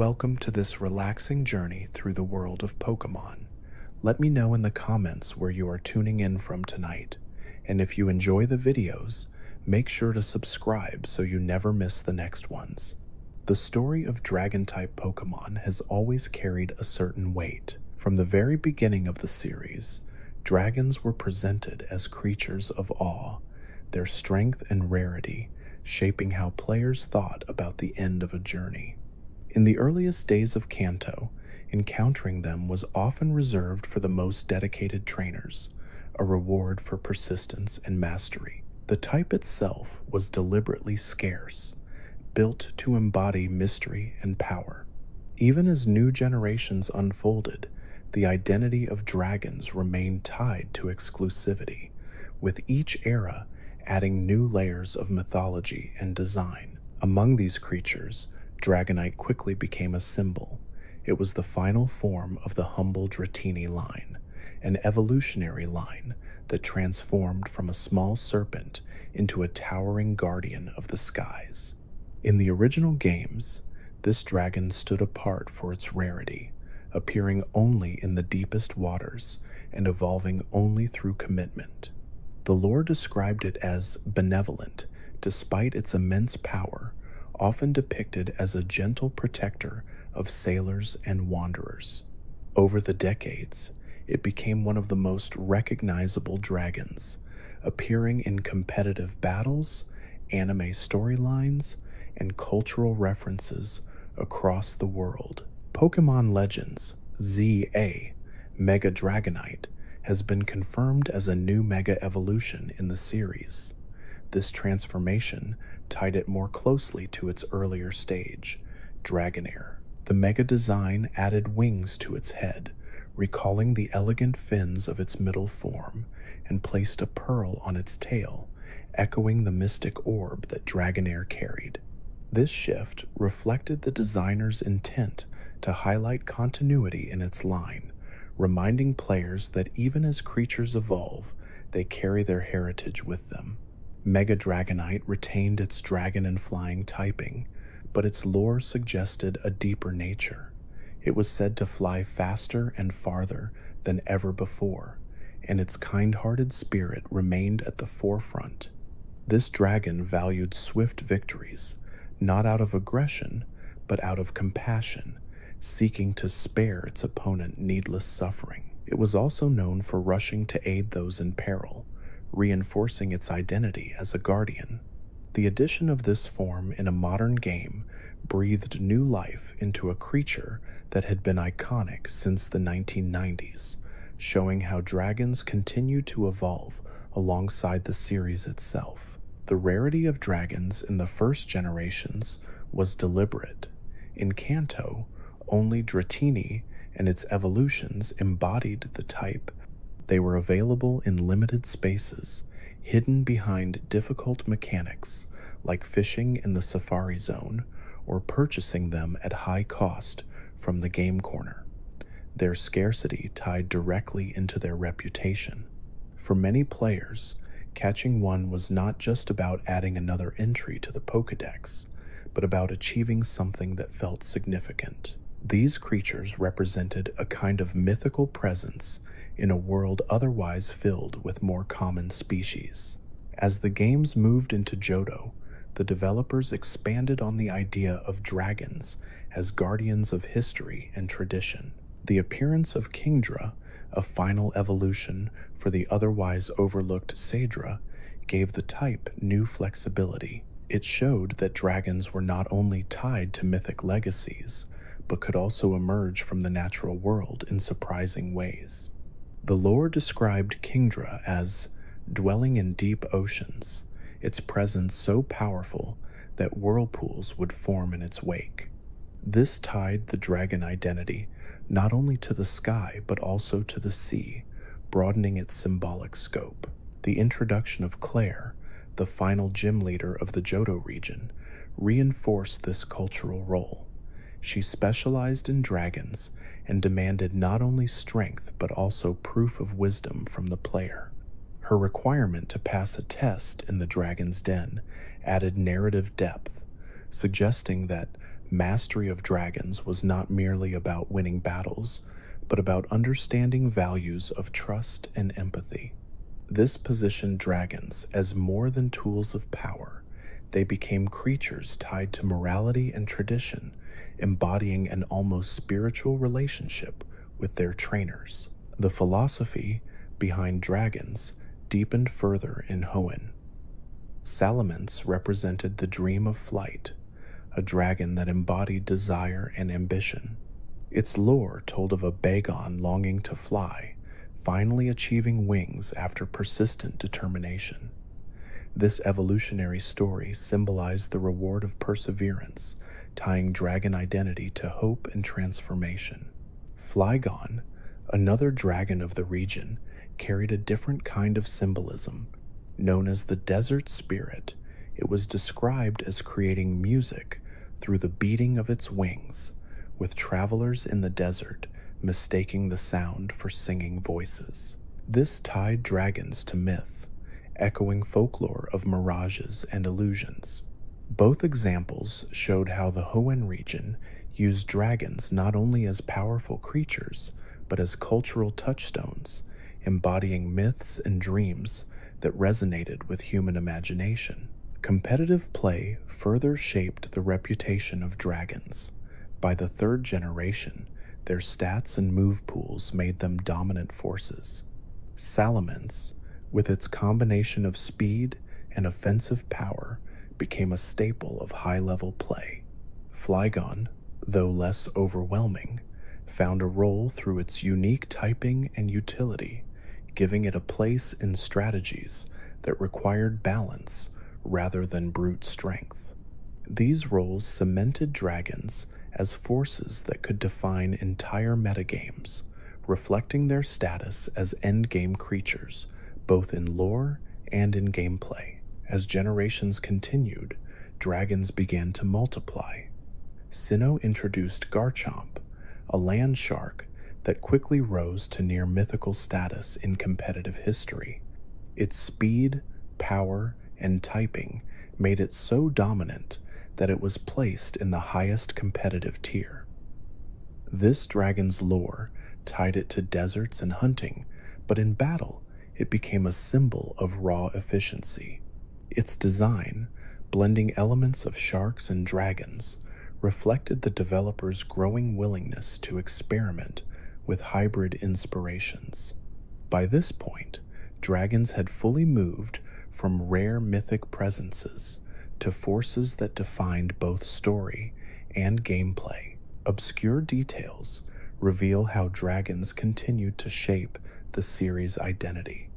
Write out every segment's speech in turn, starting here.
Welcome to this relaxing journey through the world of Pokemon. Let me know in the comments where you are tuning in from tonight, and if you enjoy the videos, make sure to subscribe so you never miss the next ones. The story of Dragon-type Pokemon has always carried a certain weight. From the very beginning of the series, dragons were presented as creatures of awe, their strength and rarity shaping how players thought about the end of a journey. In the earliest days of Kanto, encountering them was often reserved for the most dedicated trainers, a reward for persistence and mastery. The type itself was deliberately scarce, built to embody mystery and power. Even as new generations unfolded, the identity of dragons remained tied to exclusivity, with each era adding new layers of mythology and design. Among these creatures, Dragonite quickly became a symbol. It was the final form of the humble Dratini line, an evolutionary line that transformed from a small serpent into a towering guardian of the skies. In the original games, this dragon stood apart for its rarity, appearing only in the deepest waters and evolving only through commitment. The lore described it as benevolent, despite its immense power, often depicted as a gentle protector of sailors and wanderers. Over the decades, it became one of the most recognizable dragons, appearing in competitive battles, anime storylines, and cultural references across the world. Pokemon Legends ZA Mega Dragonite has been confirmed as a new Mega Evolution in the series. This transformation tied it more closely to its earlier stage, Dragonair. The Mega design added wings to its head, recalling the elegant fins of its middle form, and placed a pearl on its tail, echoing the mystic orb that Dragonair carried. This shift reflected the designer's intent to highlight continuity in its line, reminding players that even as creatures evolve, they carry their heritage with them. Mega Dragonite retained its dragon and flying typing, but its lore suggested a deeper nature. It was said to fly faster and farther than ever before, and its kind-hearted spirit remained at the forefront. This dragon valued swift victories, not out of aggression, but out of compassion, seeking to spare its opponent needless suffering. It was also known for rushing to aid those in peril, reinforcing its identity as a guardian. The addition of this form in a modern game breathed new life into a creature that had been iconic since the 1990s, showing how dragons continue to evolve alongside the series itself. The rarity of dragons in the first generations was deliberate. In Kanto, only Dratini and its evolutions embodied the type. They were available in limited spaces, hidden behind difficult mechanics like fishing in the Safari Zone or purchasing them at high cost from the game corner. Their scarcity tied directly into their reputation. For many players, catching one was not just about adding another entry to the Pokédex, but about achieving something that felt significant. These creatures represented a kind of mythical presence in a world otherwise filled with more common species. As the games moved into Johto, the developers expanded on the idea of dragons as guardians of history and tradition. The appearance of Kingdra, a final evolution for the otherwise overlooked Seadra, gave the type new flexibility. It showed that dragons were not only tied to mythic legacies, but could also emerge from the natural world in surprising ways. The lore described Kingdra as dwelling in deep oceans, its presence so powerful that whirlpools would form in its wake. This tied the dragon identity not only to the sky but also to the sea, broadening its symbolic scope. The introduction of Claire, the final gym leader of the Johto region, reinforced this cultural role. She specialized in dragons and demanded not only strength but also proof of wisdom from the player. Her requirement to pass a test in the Dragon's Den added narrative depth, suggesting that Mastery of dragons was not merely about winning battles, but about understanding values of trust and empathy. This positioned dragons as more than tools of power. They became creatures tied to morality and tradition, embodying an almost spiritual relationship with their trainers. The philosophy behind dragons deepened further in Hoenn. Salamence represented the dream of flight, a dragon that embodied desire and ambition. Its lore told of a Bagon longing to fly, finally achieving wings after persistent determination. This evolutionary story symbolized the reward of perseverance, tying dragon identity to hope and transformation. Flygon, another dragon of the region, carried a different kind of symbolism. Known as the desert spirit, it was described as creating music through the beating of its wings, with travelers in the desert mistaking the sound for singing voices. This tied dragons to myth, echoing folklore of mirages and illusions. Both examples showed how the Hoenn region used dragons not only as powerful creatures, but as cultural touchstones, embodying myths and dreams that resonated with human imagination. Competitive play further shaped the reputation of dragons. By the third generation, their stats and move pools made them dominant forces. Salamence, with its combination of speed and offensive power, became a staple of high-level play. Flygon, though less overwhelming, found a role through its unique typing and utility, giving it a place in strategies that required balance rather than brute strength. These roles cemented dragons as forces that could define entire metagames, reflecting their status as endgame creatures, both in lore and in gameplay. As generations continued, dragons began to multiply. Sinnoh introduced Garchomp, a land shark that quickly rose to near mythical status in competitive history. Its speed, power, and typing made it so dominant that it was placed in the highest competitive tier. This dragon's lore tied it to deserts and hunting, but in battle, it became a symbol of raw efficiency. Its design, blending elements of sharks and dragons, reflected the developer's growing willingness to experiment with hybrid inspirations. By this point, dragons had fully moved from rare mythic presences to forces that defined both story and gameplay. Obscure details reveal how dragons continued to shape the series' identity.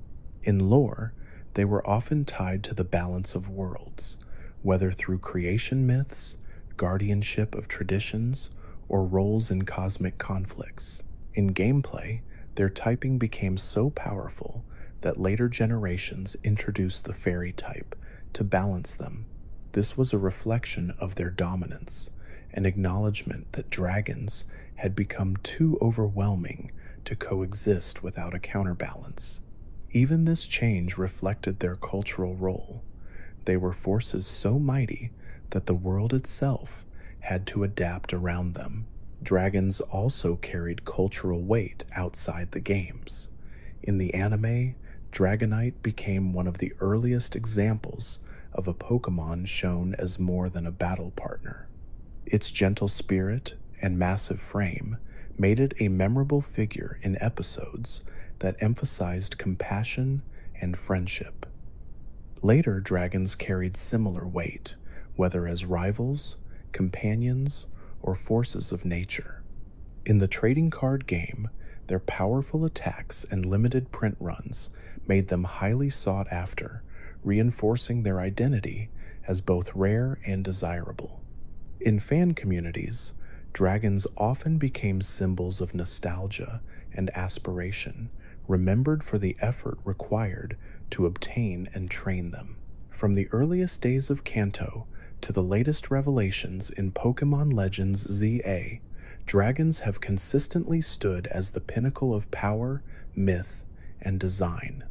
In lore, they were often tied to the balance of worlds, whether through creation myths, guardianship of traditions, or roles in cosmic conflicts. In gameplay, their typing became so powerful that later generations introduced the fairy type to balance them. This was a reflection of their dominance, an acknowledgement that dragons had become too overwhelming to coexist without a counterbalance. Even this change reflected their cultural role. They were forces so mighty that the world itself had to adapt around them. Dragons also carried cultural weight outside the games. In the anime, Dragonite became one of the earliest examples of a Pokémon shown as more than a battle partner. Its gentle spirit and massive frame made it a memorable figure in episodes that emphasized compassion and friendship. Later, dragons carried similar weight, whether as rivals, companions, or forces of nature. In the trading card game, their powerful attacks and limited print runs made them highly sought after, reinforcing their identity as both rare and desirable. In fan communities, dragons often became symbols of nostalgia and aspiration, remembered for the effort required to obtain and train them. From the earliest days of Kanto to the latest revelations in Pokémon Legends ZA, dragons have consistently stood as the pinnacle of power, myth, and design.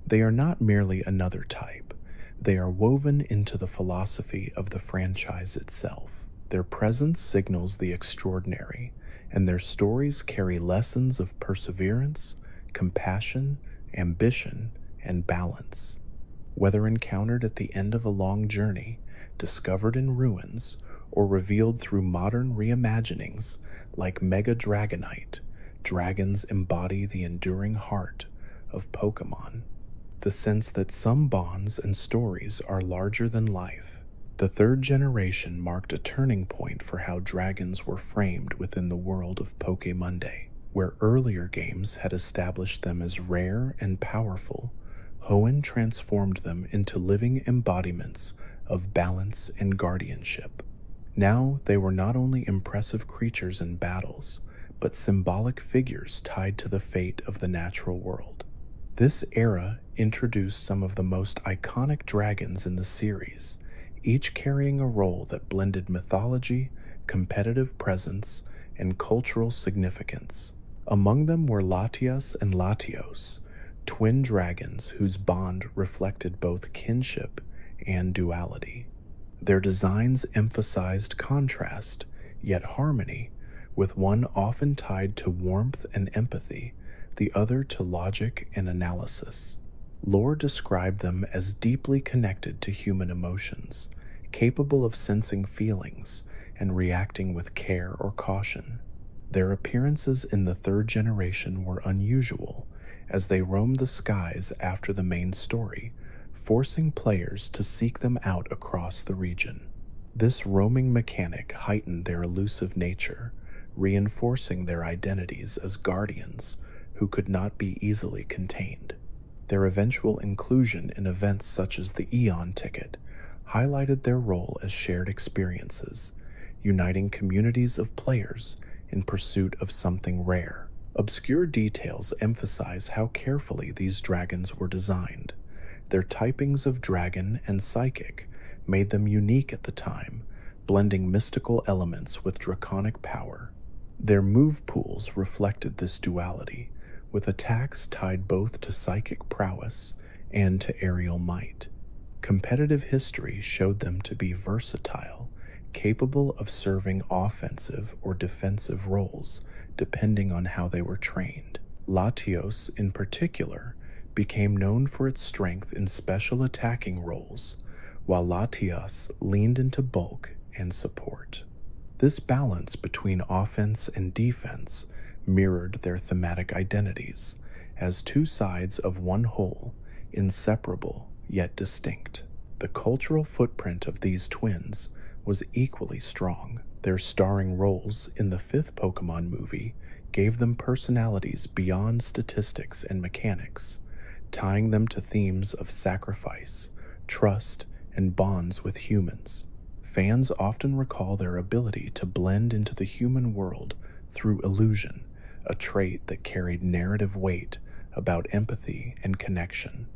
They are not merely another type, they are woven into the philosophy of the franchise itself. Their presence signals the extraordinary, and their stories carry lessons of perseverance, compassion, ambition, and balance. Whether encountered at the end of a long journey, discovered in ruins, or revealed through modern reimaginings like Mega Dragonite, dragons embody the enduring heart of Pokemon. The sense that some bonds and stories are larger than life. The third generation marked a turning point for how dragons were framed within the world of Pokémonday. Where earlier games had established them as rare and powerful, Hoenn transformed them into living embodiments of balance and guardianship. Now they were not only impressive creatures in battles, but symbolic figures tied to the fate of the natural world. This era introduced some of the most iconic dragons in the series, each carrying a role that blended mythology, competitive presence, and cultural significance. Among them were Latias and Latios, twin dragons whose bond reflected both kinship and duality. Their designs emphasized contrast, yet harmony, with one often tied to warmth and empathy, the other to logic and analysis. Lore described them as deeply connected to human emotions, capable of sensing feelings and reacting with care or caution. Their appearances in the third generation were unusual, as they roamed the skies after the main story, forcing players to seek them out across the region. This roaming mechanic heightened their elusive nature, reinforcing their identities as guardians who could not be easily contained. Their eventual inclusion in events such as the Eon Ticket highlighted their role as shared experiences, uniting communities of players in pursuit of something rare. Obscure details emphasize how carefully these dragons were designed. Their typings of dragon and psychic made them unique at the time, blending mystical elements with draconic power. Their move pools reflected this duality, with attacks tied both to psychic prowess and to aerial might. Competitive history showed them to be versatile, capable of serving offensive or defensive roles depending on how they were trained. Latios, in particular, became known for its strength in special attacking roles, while Latias leaned into bulk and support. This balance between offense and defense mirrored their thematic identities as two sides of one whole, inseparable yet distinct. The cultural footprint of these twins was equally strong. Their starring roles in the fifth Pokemon movie gave them personalities beyond statistics and mechanics, tying them to themes of sacrifice, trust, and bonds with humans. Fans often recall their ability to blend into the human world through illusion, a trait that carried narrative weight about empathy and connection.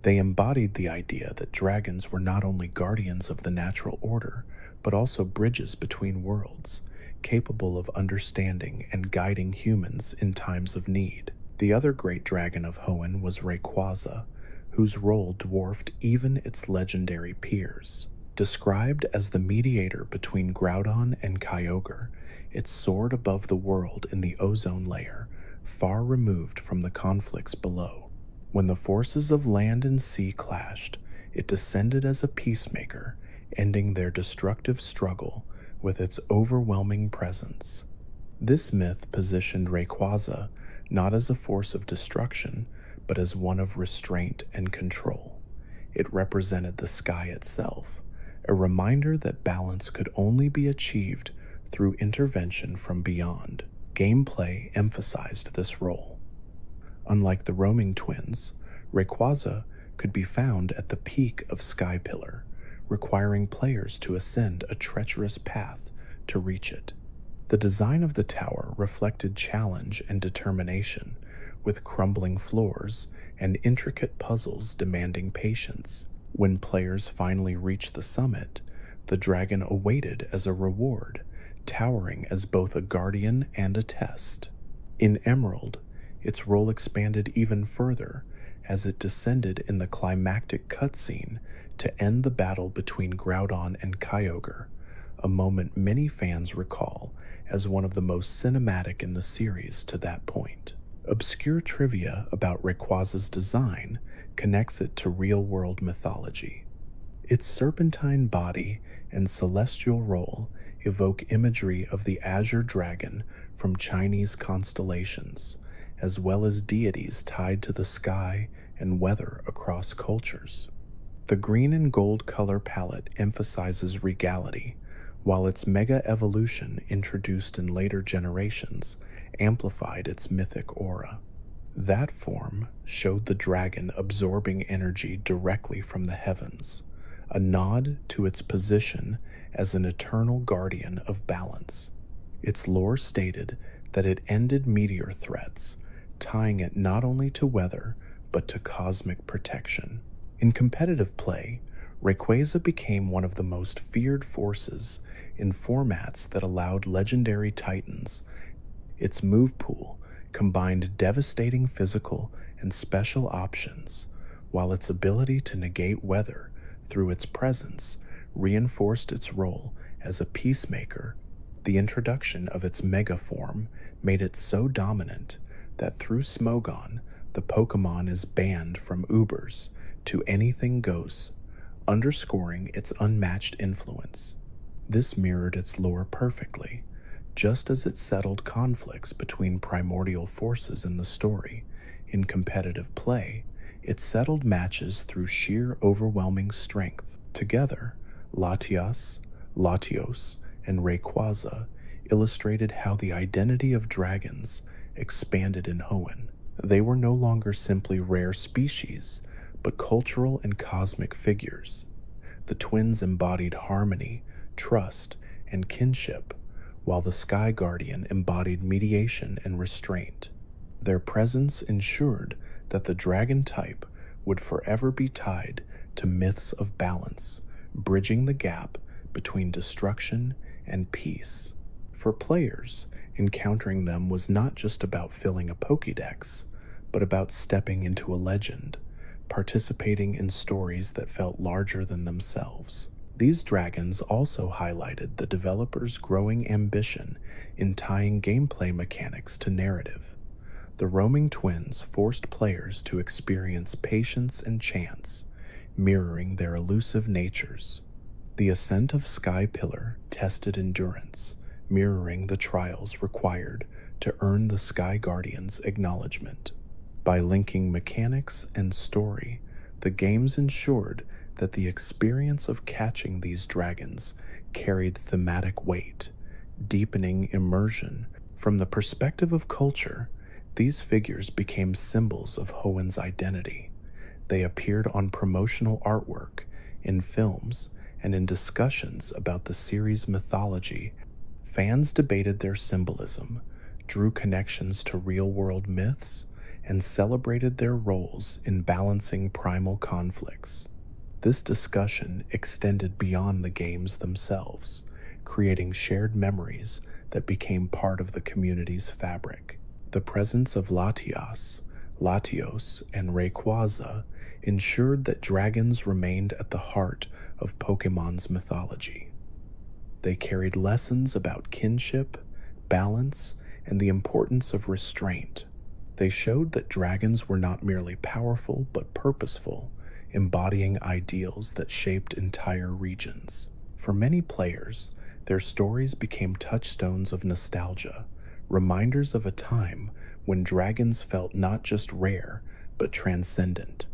They embodied the idea that dragons were not only guardians of the natural order, but also bridges between worlds, capable of understanding and guiding humans in times of need. The other great dragon of Hoenn was Rayquaza, whose role dwarfed even its legendary peers. Described as the mediator between Groudon and Kyogre, it soared above the world in the ozone layer, far removed from the conflicts below. When the forces of land and sea clashed, it descended as a peacemaker, ending their destructive struggle with its overwhelming presence. This myth positioned Rayquaza not as a force of destruction, but as one of restraint and control. It represented the sky itself, a reminder that balance could only be achieved through intervention from beyond. Gameplay emphasized this role. Unlike the roaming twins, Rayquaza could be found at the peak of Sky Pillar, requiring players to ascend a treacherous path to reach it. The design of the tower reflected challenge and determination, with crumbling floors and intricate puzzles demanding patience. When players finally reached the summit, the dragon awaited as a reward, towering as both a guardian and a test. In Emerald, its role expanded even further as it descended in the climactic cutscene to end the battle between Groudon and Kyogre, a moment many fans recall as one of the most cinematic in the series to that point. Obscure trivia about Rayquaza's design connects it to real-world mythology. Its serpentine body and celestial role evoke imagery of the azure dragon from Chinese constellations, as well as deities tied to the sky and weather across cultures. The green and gold color palette emphasizes regality, while its mega evolution introduced in later generations amplified its mythic aura. That form showed the dragon absorbing energy directly from the heavens, a nod to its position as an eternal guardian of balance. Its lore stated that it ended meteor threats, tying it not only to weather but to cosmic protection. In competitive play, Rayquaza became one of the most feared forces in formats that allowed legendary titans. Its move pool combined devastating physical and special options, while its ability to negate weather through its presence reinforced its role as a peacemaker. The introduction of its mega form made it so dominant that through Smogon, the Pokémon is banned from Ubers to anything goes, underscoring its unmatched influence. This mirrored its lore perfectly, just as it settled conflicts between primordial forces in the story. In competitive play, it settled matches through sheer overwhelming strength. Together, Latias, Latios, and Rayquaza illustrated how the identity of dragons expanded in Hoenn. They were no longer simply rare species, but cultural and cosmic figures. The twins embodied harmony, trust, and kinship, while the Sky Guardian embodied mediation and restraint. Their presence ensured that the dragon type would forever be tied to myths of balance, bridging the gap between destruction and peace. For players, encountering them was not just about filling a Pokédex, but about stepping into a legend, participating in stories that felt larger than themselves. These dragons also highlighted the developers' growing ambition in tying gameplay mechanics to narrative. The roaming twins forced players to experience patience and chance, mirroring their elusive natures. The ascent of Sky Pillar tested endurance, mirroring the trials required to earn the Sky Guardian's acknowledgement. By linking mechanics and story, the games ensured that the experience of catching these dragons carried thematic weight, deepening immersion. From the perspective of culture, these figures became symbols of Hoenn's identity. They appeared on promotional artwork, in films, and in discussions about the series' mythology. Fans debated their symbolism, drew connections to real-world myths, and celebrated their roles in balancing primal conflicts. This discussion extended beyond the games themselves, creating shared memories that became part of the community's fabric. The presence of Latias, Latios, and Rayquaza ensured that dragons remained at the heart of Pokémon's mythology. They carried lessons about kinship, balance, and the importance of restraint. They showed that dragons were not merely powerful but purposeful, embodying ideals that shaped entire regions. For many players, their stories became touchstones of nostalgia, reminders of a time when dragons felt not just rare, but transcendent.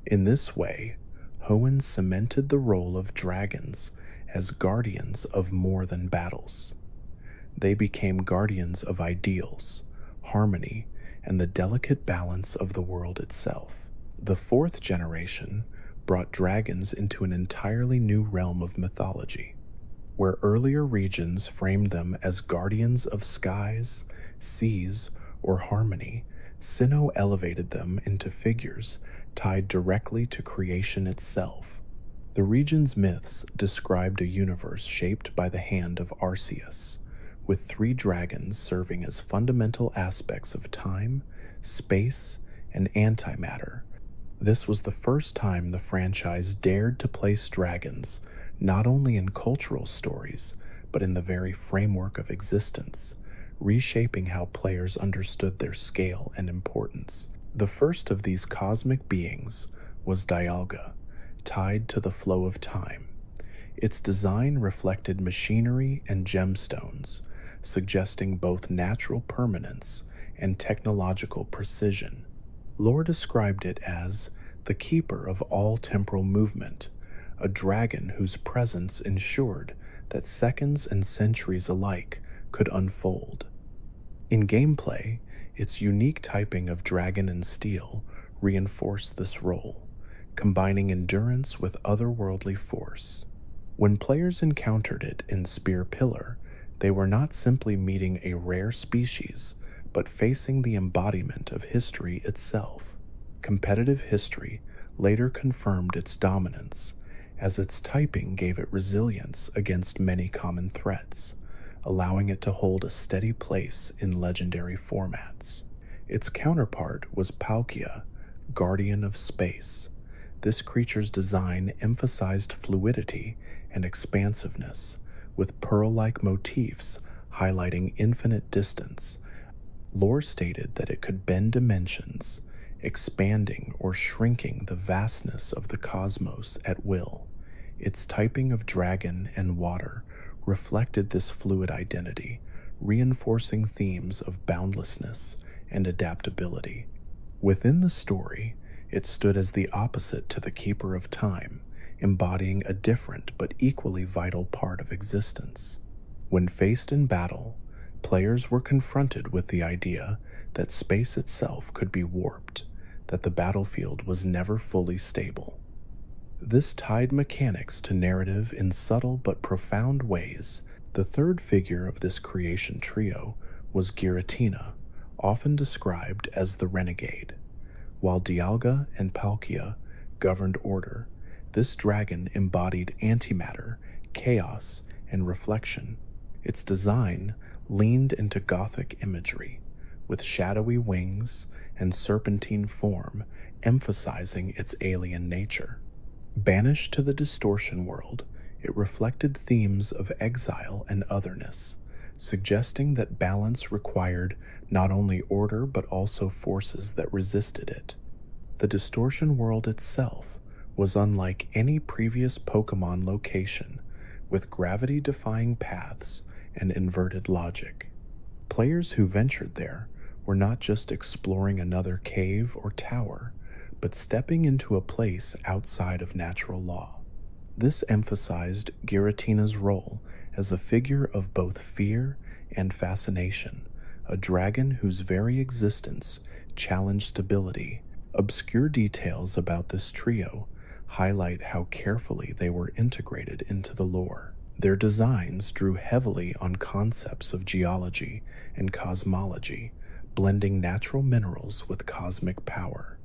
In this way, Hoenn cemented the role of dragons as guardians of more than battles. They became guardians of ideals, harmony, and the delicate balance of the world itself. The fourth generation brought dragons into an entirely new realm of mythology. Where earlier regions framed them as guardians of skies, seas, or harmony, Sinnoh elevated them into figures tied directly to creation itself. The region's myths described a universe shaped by the hand of Arceus, with 3 dragons serving as fundamental aspects of time, space, and antimatter. This was the first time the franchise dared to place dragons not only in cultural stories, but in the very framework of existence, reshaping how players understood their scale and importance. The first of these cosmic beings was Dialga, tied to the flow of time. Its design reflected machinery and gemstones, suggesting both natural permanence and technological precision. Lore described it as the keeper of all temporal movement, a dragon whose presence ensured that seconds and centuries alike could unfold. In gameplay, its unique typing of dragon and steel reinforced this role, combining endurance with otherworldly force. When players encountered it in Spear Pillar, they were not simply meeting a rare species, but facing the embodiment of history itself. Competitive history later confirmed its dominance, as its typing gave it resilience against many common threats, allowing it to hold a steady place in legendary formats. Its counterpart was Palkia, Guardian of Space. This creature's design emphasized fluidity and expansiveness, with pearl-like motifs highlighting infinite distance. Lore stated that it could bend dimensions, expanding or shrinking the vastness of the cosmos at will. Its typing of dragon and water reflected this fluid identity, reinforcing themes of boundlessness and adaptability. Within the story, it stood as the opposite to the Keeper of Time, embodying a different but equally vital part of existence. When faced in battle, players were confronted with the idea that space itself could be warped, that the battlefield was never fully stable. This tied mechanics to narrative in subtle but profound ways. The third figure of this creation trio was Giratina, often described as the Renegade. While Dialga and Palkia governed order, this dragon embodied antimatter, chaos, and reflection. Its design leaned into Gothic imagery, with shadowy wings and serpentine form emphasizing its alien nature. Banished to the distortion world, it reflected themes of exile and otherness, suggesting that balance required not only order but also forces that resisted it. The distortion world itself was unlike any previous Pokémon location, with gravity-defying paths and inverted logic. Players who ventured there were not just exploring another cave or tower, but stepping into a place outside of natural law. This emphasized Giratina's role as a figure of both fear and fascination, a dragon whose very existence challenged stability. Obscure details about this trio highlight how carefully they were integrated into the lore. Their designs drew heavily on concepts of geology and cosmology, blending natural minerals with cosmic power.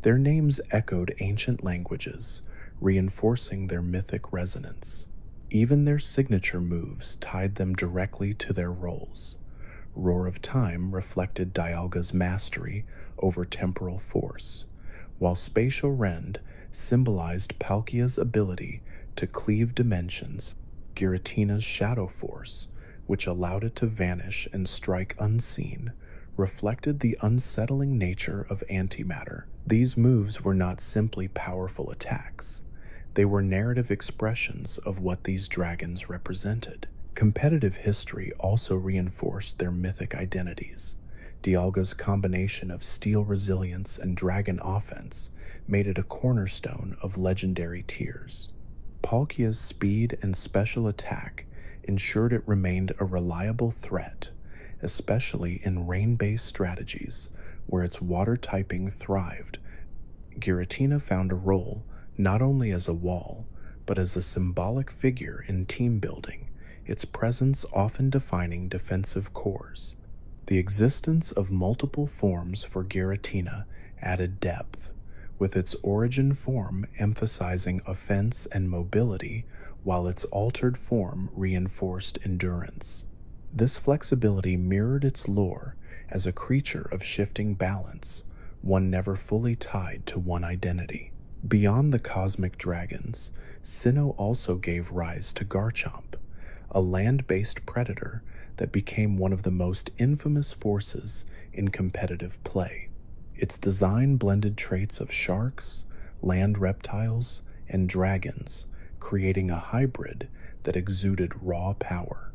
Their names echoed ancient languages, reinforcing their mythic resonance. Even their signature moves tied them directly to their roles. Roar of Time reflected Dialga's mastery over temporal force, while Spatial Rend symbolized Palkia's ability to cleave dimensions. Giratina's Shadow Force, which allowed it to vanish and strike unseen, reflected the unsettling nature of antimatter. These moves were not simply powerful attacks. They were narrative expressions of what these dragons represented. Competitive history also reinforced their mythic identities. Dialga's combination of steel resilience and dragon offense made it a cornerstone of legendary tiers. Palkia's speed and special attack ensured it remained a reliable threat, especially in rain-based strategies where its water typing thrived. Giratina found a role not only as a wall, but as a symbolic figure in team building, its presence often defining defensive cores. The existence of multiple forms for Giratina added depth, with its origin form emphasizing offense and mobility, while its altered form reinforced endurance. This flexibility mirrored its lore as a creature of shifting balance, one never fully tied to one identity. Beyond the cosmic dragons, Sinnoh also gave rise to Garchomp, a land-based predator that became one of the most infamous forces in competitive play. Its design blended traits of sharks, land reptiles, and dragons, creating a hybrid that exuded raw power.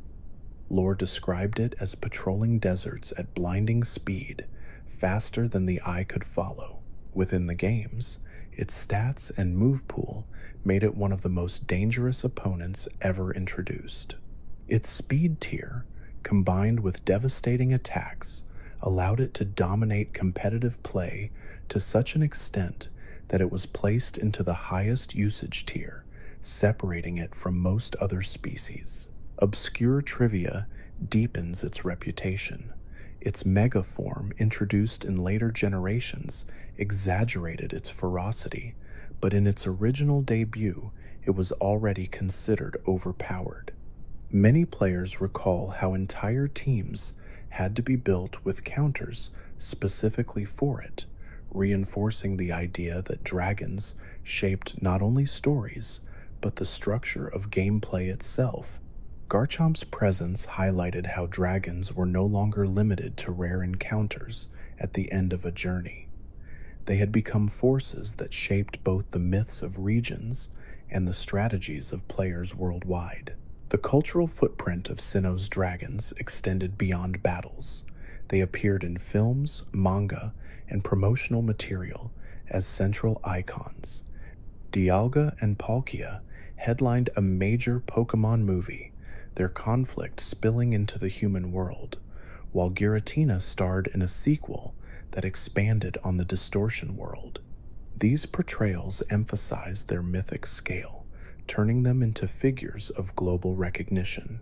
Lore described it as patrolling deserts at blinding speed, faster than the eye could follow. Within the games, its stats and move pool made it one of the most dangerous opponents ever introduced. Its speed tier, combined with devastating attacks, allowed it to dominate competitive play to such an extent that it was placed into the highest usage tier, separating it from most other species. Obscure trivia deepens its reputation. Its mega form, introduced in later generations, exaggerated its ferocity, but in its original debut, it was already considered overpowered. Many players recall how entire teams had to be built with counters specifically for it, reinforcing the idea that dragons shaped not only stories, but the structure of gameplay itself. Garchomp's presence highlighted how dragons were no longer limited to rare encounters at the end of a journey. They had become forces that shaped both the myths of regions and the strategies of players worldwide. The cultural footprint of Sinnoh's dragons extended beyond battles. They appeared in films, manga, and promotional material as central icons. Dialga and Palkia headlined a major Pokémon movie, their conflict spilling into the human world, while Giratina starred in a sequel that expanded on the Distortion world. These portrayals emphasized their mythic scale, turning them into figures of global recognition.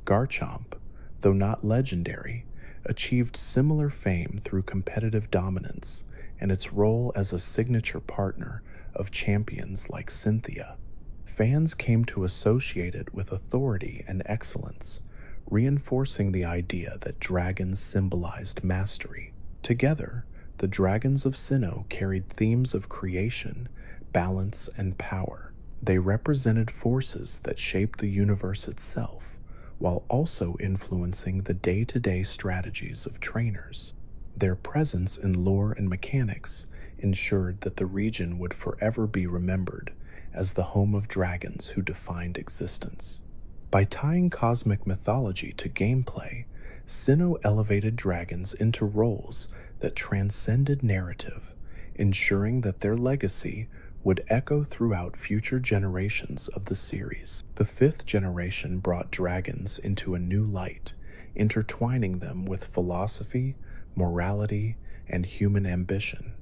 Garchomp, though not legendary, achieved similar fame through competitive dominance and its role as a signature partner of champions like Cynthia. Fans came to associate it with authority and excellence, reinforcing the idea that dragons symbolized mastery. Together, the dragons of Sinnoh carried themes of creation, balance, and power. They represented forces that shaped the universe itself, while also influencing the day-to-day strategies of trainers. Their presence in lore and mechanics ensured that the region would forever be remembered as the home of dragons who defined existence. By tying cosmic mythology to gameplay, Sinnoh elevated dragons into roles that transcended narrative, ensuring that their legacy would echo throughout future generations of the series. The fifth generation brought dragons into a new light, intertwining them with philosophy, morality, and human ambition.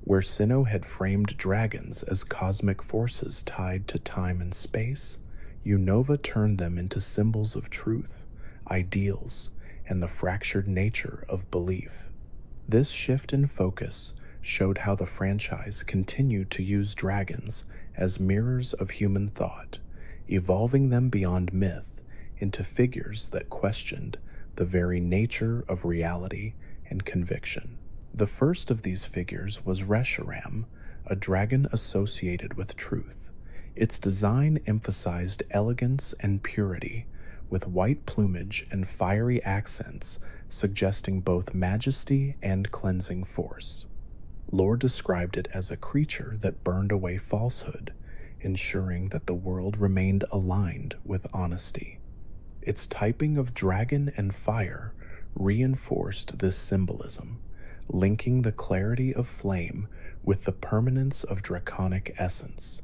Where Sinnoh had framed dragons as cosmic forces tied to time and space, Unova turned them into symbols of truth, ideals, and the fractured nature of belief. This shift in focus showed how the franchise continued to use dragons as mirrors of human thought, evolving them beyond myth into figures that questioned the very nature of reality and conviction. The first of these figures was Reshiram, a dragon associated with truth. Its design emphasized elegance and purity, with white plumage and fiery accents suggesting both majesty and cleansing force. Lore described it as a creature that burned away falsehood, ensuring that the world remained aligned with honesty. Its typing of dragon and fire reinforced this symbolism, linking the clarity of flame with the permanence of draconic essence.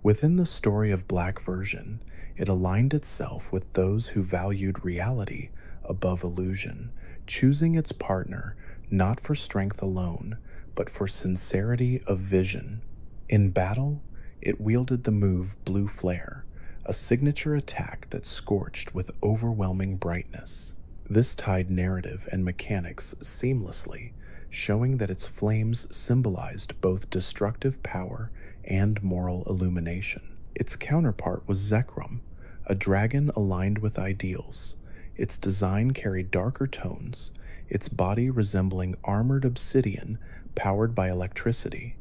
Within the story of Black Version, it aligned itself with those who valued reality above illusion, choosing its partner not for strength alone, but for sincerity of vision. In battle, it wielded the move Blue Flare, a signature attack that scorched with overwhelming brightness. This tied narrative and mechanics seamlessly, showing that its flames symbolized both destructive power and moral illumination. Its counterpart was Zekrom, a dragon aligned with ideals. Its design carried darker tones, its body resembling armored obsidian powered by electricity.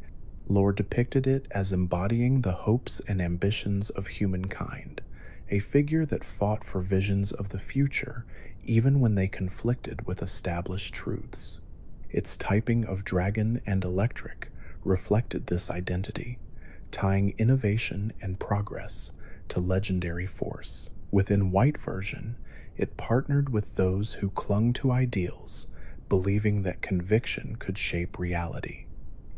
Lore depicted it as embodying the hopes and ambitions of humankind, a figure that fought for visions of the future even when they conflicted with established truths. Its typing of dragon and electric reflected this identity, tying innovation and progress to legendary force. Within White version, it partnered with those who clung to ideals, believing that conviction could shape reality.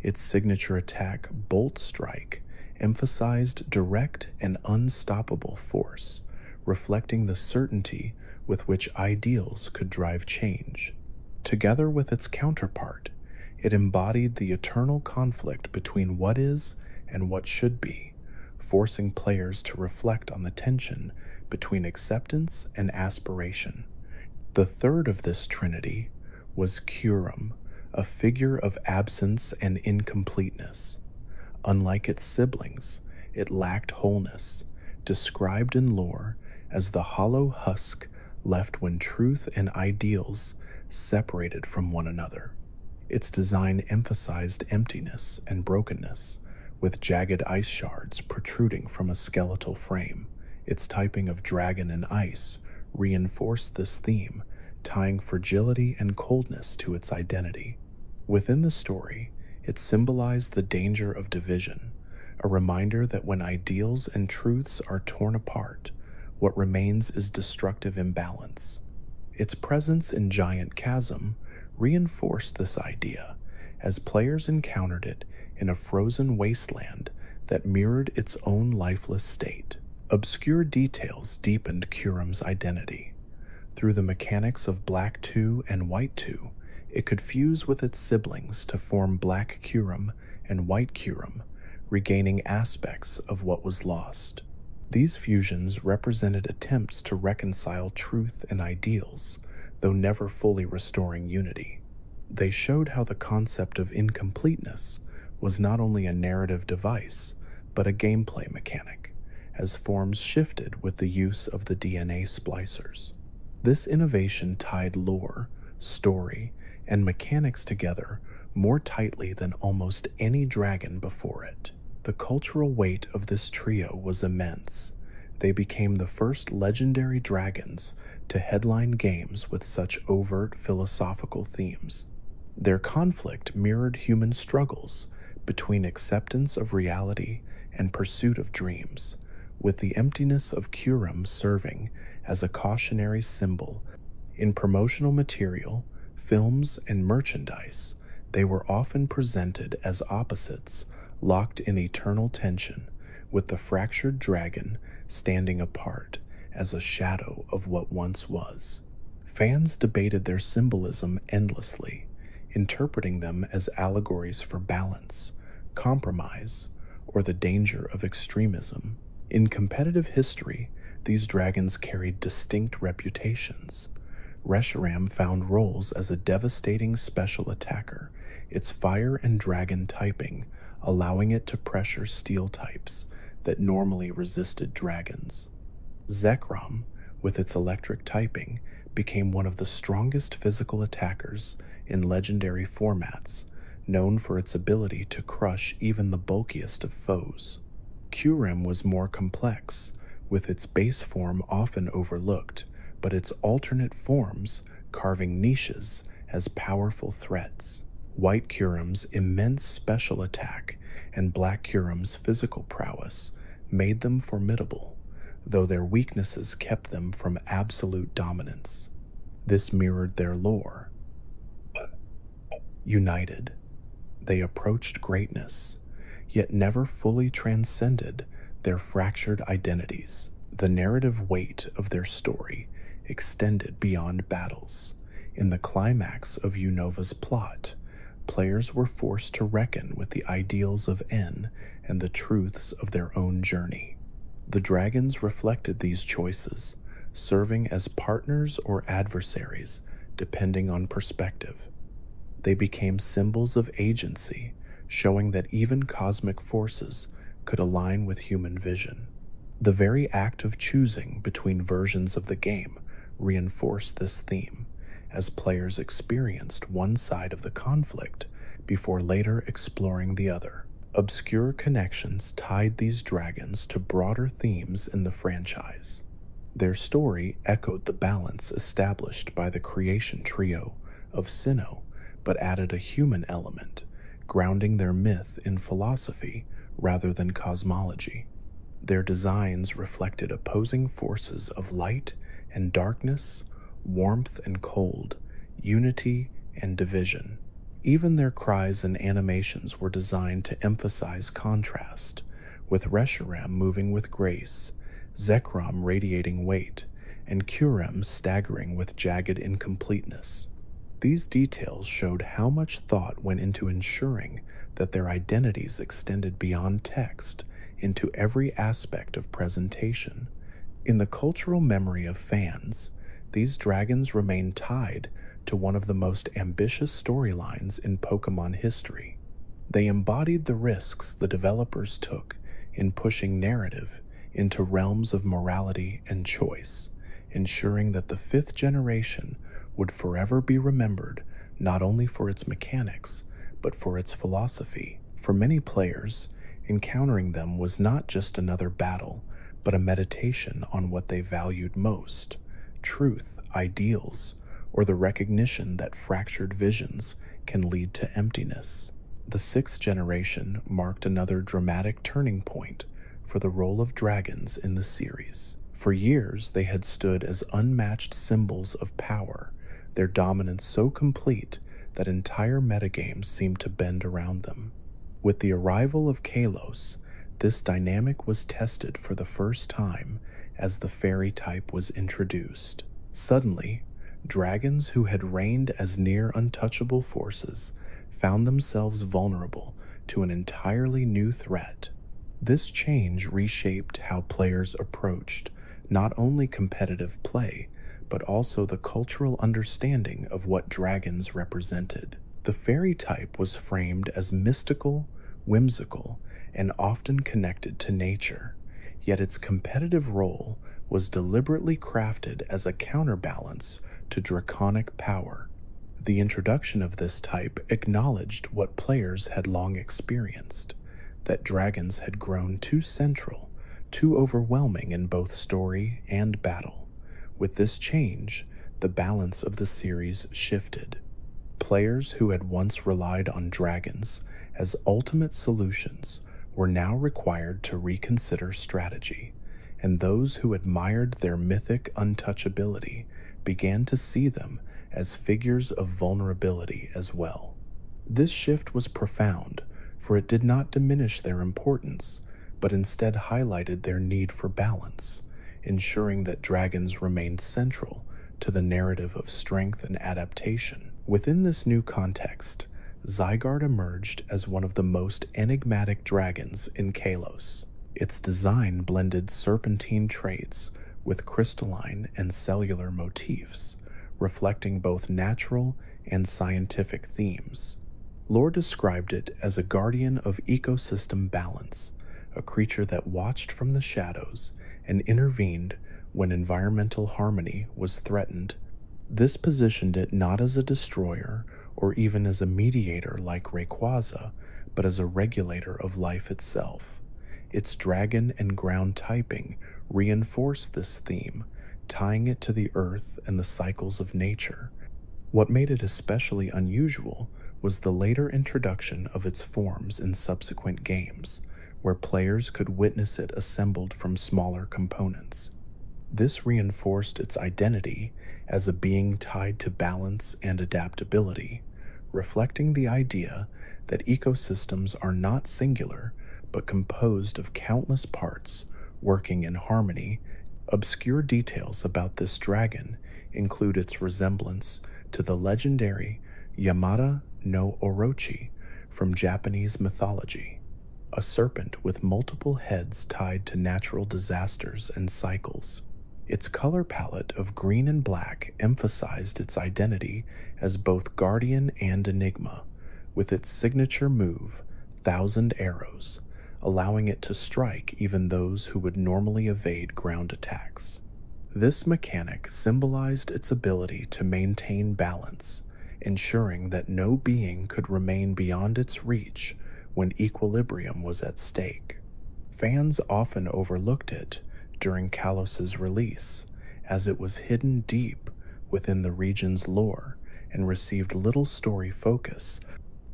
Its signature attack, Bolt Strike, emphasized direct and unstoppable force, reflecting the certainty with which ideals could drive change. Together with its counterpart, it embodied the eternal conflict between what is and what should be, forcing players to reflect on the tension between acceptance and aspiration. The third of this trinity was Kyurem, a figure of absence and incompleteness. Unlike its siblings, it lacked wholeness, described in lore as the hollow husk left when truth and ideals separated from one another. Its design emphasized emptiness and brokenness, with jagged ice shards protruding from a skeletal frame. Its typing of dragon and ice reinforced this theme, tying fragility and coldness to its identity. Within the story, it symbolized the danger of division, a reminder that when ideals and truths are torn apart, what remains is destructive imbalance. Its presence in Giant Chasm reinforced this idea, as players encountered it in a frozen wasteland that mirrored its own lifeless state. Obscure details deepened Kyurem's identity. Through the mechanics of Black 2 and White 2, it could fuse with its siblings to form Black Kyurem and White Kyurem, regaining aspects of what was lost. These fusions represented attempts to reconcile truth and ideals, though never fully restoring unity. They showed how the concept of incompleteness was not only a narrative device, but a gameplay mechanic, as forms shifted with the use of the DNA splicers. This innovation tied lore, story, and mechanics together more tightly than almost any dragon before it. The cultural weight of this trio was immense. They became the first legendary dragons to headline games with such overt philosophical themes. Their conflict mirrored human struggles between acceptance of reality and pursuit of dreams, with the emptiness of Kyurem serving as a cautionary symbol. In promotional material, films, and merchandise, they were often presented as opposites, locked in eternal tension, with the fractured dragon standing apart as a shadow of what once was. Fans debated their symbolism endlessly, interpreting them as allegories for balance, compromise, or the danger of extremism. In competitive history, these dragons carried distinct reputations. Reshiram found roles as a devastating special attacker, its fire and dragon typing allowing it to pressure steel types that normally resisted dragons. Zekrom, with its electric typing, became one of the strongest physical attackers in legendary formats, known for its ability to crush even the bulkiest of foes. Kyurem was more complex, with its base form often overlooked, but its alternate forms carving niches as powerful threats. White Kyurem's immense special attack and Black Kyurem's physical prowess made them formidable, though their weaknesses kept them from absolute dominance. This mirrored their lore. United, they approached greatness, yet never fully transcended their fractured identities. The narrative weight of their story extended beyond battles. In the climax of Unova's plot, players were forced to reckon with the ideals of N and the truths of their own journey. The dragons reflected these choices, serving as partners or adversaries depending on perspective. They became symbols of agency, showing that even cosmic forces could align with human vision. The very act of choosing between versions of the game reinforced this theme, as players experienced one side of the conflict before later exploring the other. Obscure connections tied these dragons to broader themes in the franchise. Their story echoed the balance established by the creation trio of Sinnoh, but added a human element, grounding their myth in philosophy rather than cosmology. Their designs reflected opposing forces of light and darkness, warmth and cold, unity and division. Even their cries and animations were designed to emphasize contrast, with Reshiram moving with grace, Zekrom radiating weight, and Curem staggering with jagged incompleteness. These details showed how much thought went into ensuring that their identities extended beyond text into every aspect of presentation. In the cultural memory of fans, these dragons remain tied to one of the most ambitious storylines in Pokemon history. They embodied the risks the developers took in pushing narrative into realms of morality and choice, ensuring that the fifth generation would forever be remembered not only for its mechanics, but for its philosophy. For many players, encountering them was not just another battle, but a meditation on what they valued most: truth, ideals, or the recognition that fractured visions can lead to emptiness. The sixth generation marked another dramatic turning point for the role of dragons in the series. For years, they had stood as unmatched symbols of power, their dominance so complete that entire metagames seemed to bend around them. With the arrival of Kalos, this dynamic was tested for the first time as the fairy type was introduced. Suddenly, dragons who had reigned as near untouchable forces found themselves vulnerable to an entirely new threat. This change reshaped how players approached not only competitive play, but also the cultural understanding of what dragons represented. The fairy type was framed as mystical, whimsical, and often connected to nature, yet its competitive role was deliberately crafted as a counterbalance to draconic power. The introduction of this type acknowledged what players had long experienced, that dragons had grown too central, too overwhelming in both story and battle. With this change, the balance of the series shifted. Players who had once relied on dragons as ultimate solutions were now required to reconsider strategy, and those who admired their mythic untouchability began to see them as figures of vulnerability as well. This shift was profound, for it did not diminish their importance, but instead highlighted their need for balance, ensuring that dragons remained central to the narrative of strength and adaptation. Within this new context, Zygarde emerged as one of the most enigmatic dragons in Kalos. Its design blended serpentine traits with crystalline and cellular motifs, reflecting both natural and scientific themes. Lore described it as a guardian of ecosystem balance, a creature that watched from the shadows and intervened when environmental harmony was threatened. This positioned it not as a destroyer or even as a mediator like Rayquaza, but as a regulator of life itself. Its dragon and ground typing reinforced this theme, tying it to the earth and the cycles of nature. What made it especially unusual was the later introduction of its forms in subsequent games, where players could witness it assembled from smaller components. This reinforced its identity as a being tied to balance and adaptability, reflecting the idea that ecosystems are not singular, but composed of countless parts working in harmony. Obscure details about this dragon include its resemblance to the legendary Yamada no Orochi from Japanese mythology, a serpent with multiple heads tied to natural disasters and cycles. Its color palette of green and black emphasized its identity as both guardian and enigma, with its signature move, Thousand Arrows, allowing it to strike even those who would normally evade ground attacks. This mechanic symbolized its ability to maintain balance, ensuring that no being could remain beyond its reach when equilibrium was at stake. Fans often overlooked it during Kalos's release, as it was hidden deep within the region's lore and received little story focus,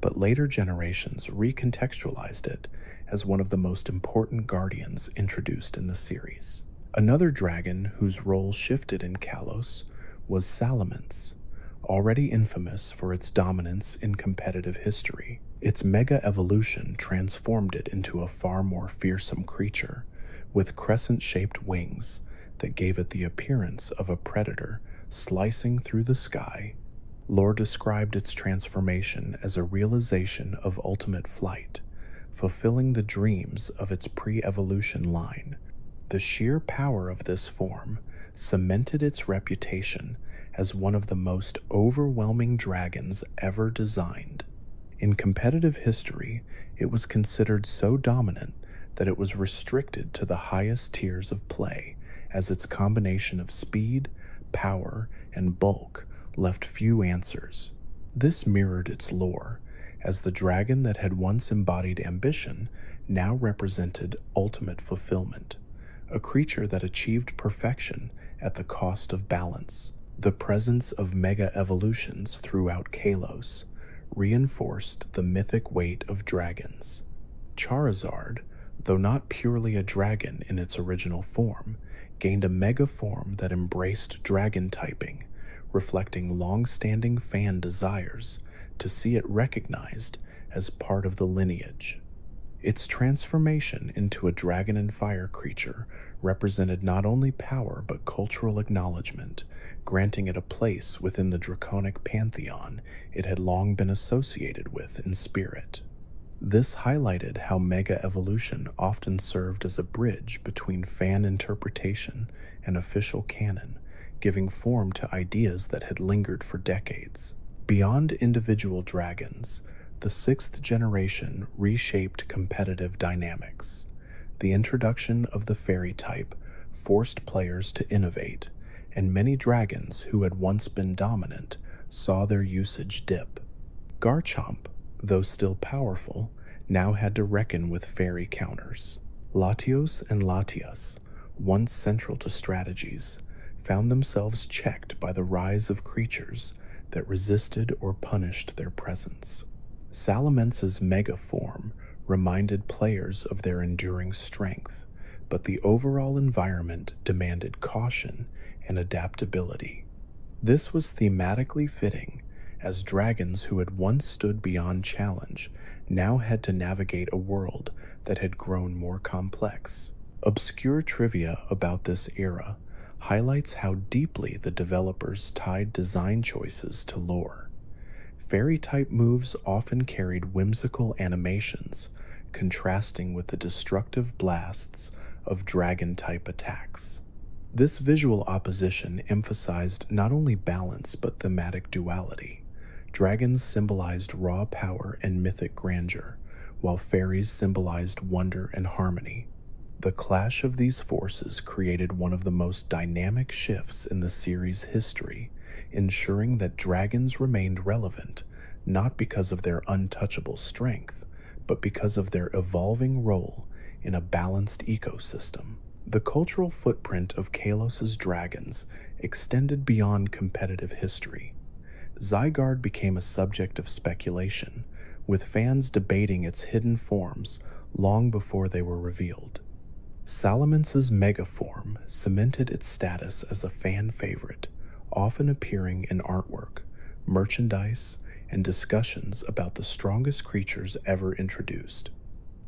but later generations recontextualized it as one of the most important guardians introduced in the series. Another dragon whose role shifted in Kalos was Salamence, already infamous for its dominance in competitive history. Its mega evolution transformed it into a far more fearsome creature, with crescent-shaped wings that gave it the appearance of a predator slicing through the sky. Lore described its transformation as a realization of ultimate flight, fulfilling the dreams of its pre-evolution line. The sheer power of this form cemented its reputation as one of the most overwhelming dragons ever designed. In competitive history, it was considered so dominant that it was restricted to the highest tiers of play, as its combination of speed, power, and bulk left few answers. This mirrored its lore, as the dragon that had once embodied ambition now represented ultimate fulfillment, a creature that achieved perfection at the cost of balance. The presence of mega evolutions throughout Kalos reinforced the mythic weight of dragons. Charizard, though not purely a dragon in its original form, gained a mega form that embraced dragon typing, reflecting long-standing fan desires to see it recognized as part of the lineage. Its transformation into a dragon and fire creature represented not only power but cultural acknowledgement, granting it a place within the draconic pantheon it had long been associated with in spirit. This highlighted how mega evolution often served as a bridge between fan interpretation and official canon, giving form to ideas that had lingered for decades. Beyond individual dragons, the sixth generation reshaped competitive dynamics. The introduction of the fairy type forced players to innovate, and many dragons who had once been dominant saw their usage dip. Garchomp, though still powerful, now had to reckon with fairy counters. Latios and Latias, once central to strategies, found themselves checked by the rise of creatures that resisted or punished their presence. Salamence's mega form reminded players of their enduring strength, but the overall environment demanded caution and adaptability. This was thematically fitting, as dragons who had once stood beyond challenge now had to navigate a world that had grown more complex. Obscure trivia about this era highlights how deeply the developers tied design choices to lore. Fairy-type moves often carried whimsical animations, contrasting with the destructive blasts of dragon-type attacks. This visual opposition emphasized not only balance but thematic duality. Dragons symbolized raw power and mythic grandeur, while fairies symbolized wonder and harmony. The clash of these forces created one of the most dynamic shifts in the series' history, ensuring that dragons remained relevant not because of their untouchable strength, but because of their evolving role in a balanced ecosystem. The cultural footprint of Kalos's dragons extended beyond competitive history. Zygarde became a subject of speculation, with fans debating its hidden forms long before they were revealed. Salamence's megaform cemented its status as a fan favorite, often appearing in artwork, merchandise, and discussions about the strongest creatures ever introduced.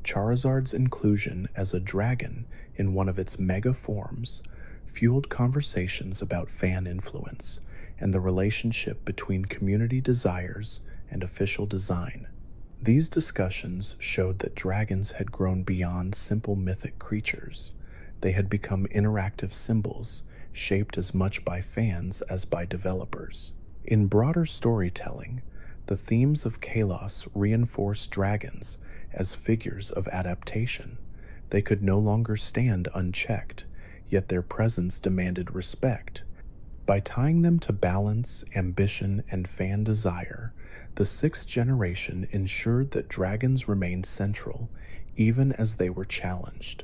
Charizard's inclusion as a dragon in one of its mega forms fueled conversations about fan influence and the relationship between community desires and official design. These discussions showed that dragons had grown beyond simple mythic creatures. They had become interactive symbols, shaped as much by fans as by developers. In broader storytelling, the themes of Kalos reinforced dragons as figures of adaptation. They could no longer stand unchecked, yet their presence demanded respect. By tying them to balance, ambition, and fan desire, The sixth generation ensured that dragons remained central even as they were challenged.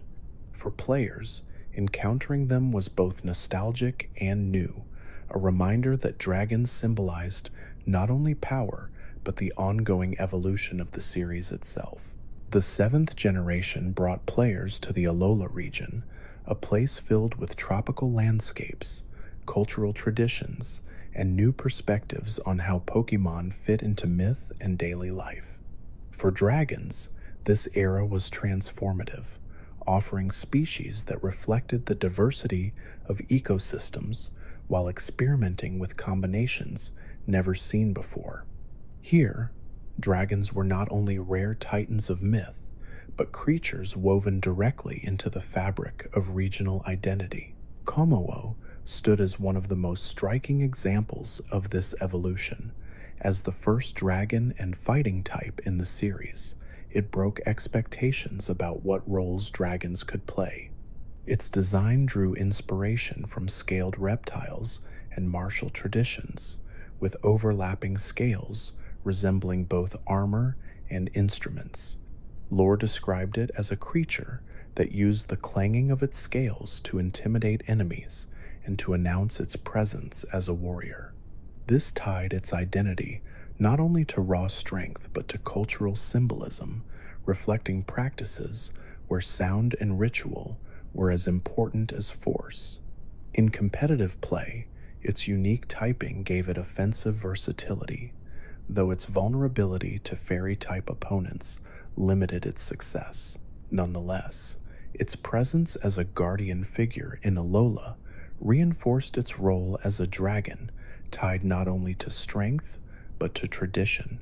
For players, encountering them was both nostalgic and new, a reminder that dragons symbolized not only power but the ongoing evolution of the series itself. The seventh generation brought players to the Alola region, a place filled with tropical landscapes, cultural traditions, and new perspectives on how Pokemon fit into myth and daily life. For dragons, this era was transformative, offering species that reflected the diversity of ecosystems while experimenting with combinations never seen before. Here, dragons were not only rare titans of myth, but creatures woven directly into the fabric of regional identity. Komodo stood as one of the most striking examples of this evolution. As the first dragon and fighting type in the series, it broke expectations about what roles dragons could play. Its design drew inspiration from scaled reptiles and martial traditions, with overlapping scales resembling both armor and instruments. Lore described it as a creature that used the clanging of its scales to intimidate enemies and to announce its presence as a warrior. This tied its identity not only to raw strength but to cultural symbolism, reflecting practices where sound and ritual were as important as force. In competitive play, its unique typing gave it offensive versatility, though its vulnerability to fairy-type opponents limited its success. Nonetheless, its presence as a guardian figure in Alola reinforced its role as a dragon, tied not only to strength but to tradition.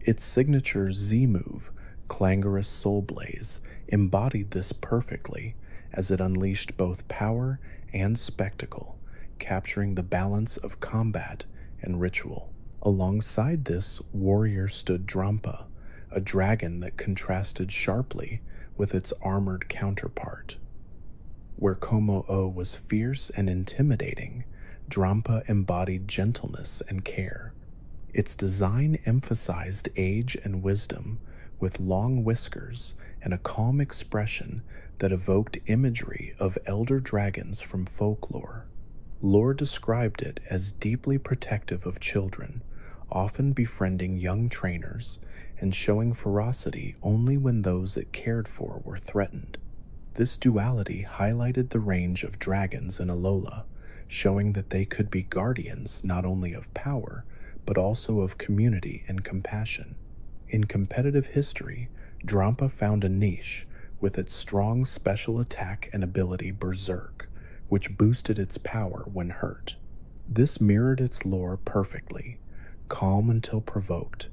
Its signature Z-move, Clangorous Soul Blaze, embodied this perfectly, as it unleashed both power and spectacle, capturing the balance of combat and ritual. Alongside this warrior stood Drampa, a dragon that contrasted sharply with its armored counterpart. Where Komo-O was fierce and intimidating, Drampa embodied gentleness and care. Its design emphasized age and wisdom, with long whiskers and a calm expression that evoked imagery of elder dragons from folklore. Lore described it as deeply protective of children, often befriending young trainers and showing ferocity only when those it cared for were threatened. This duality highlighted the range of dragons in Alola, showing that they could be guardians not only of power, but also of community and compassion. In competitive history, Drampa found a niche with its strong special attack and ability Berserk, which boosted its power when hurt. This mirrored its lore perfectly, calm until provoked,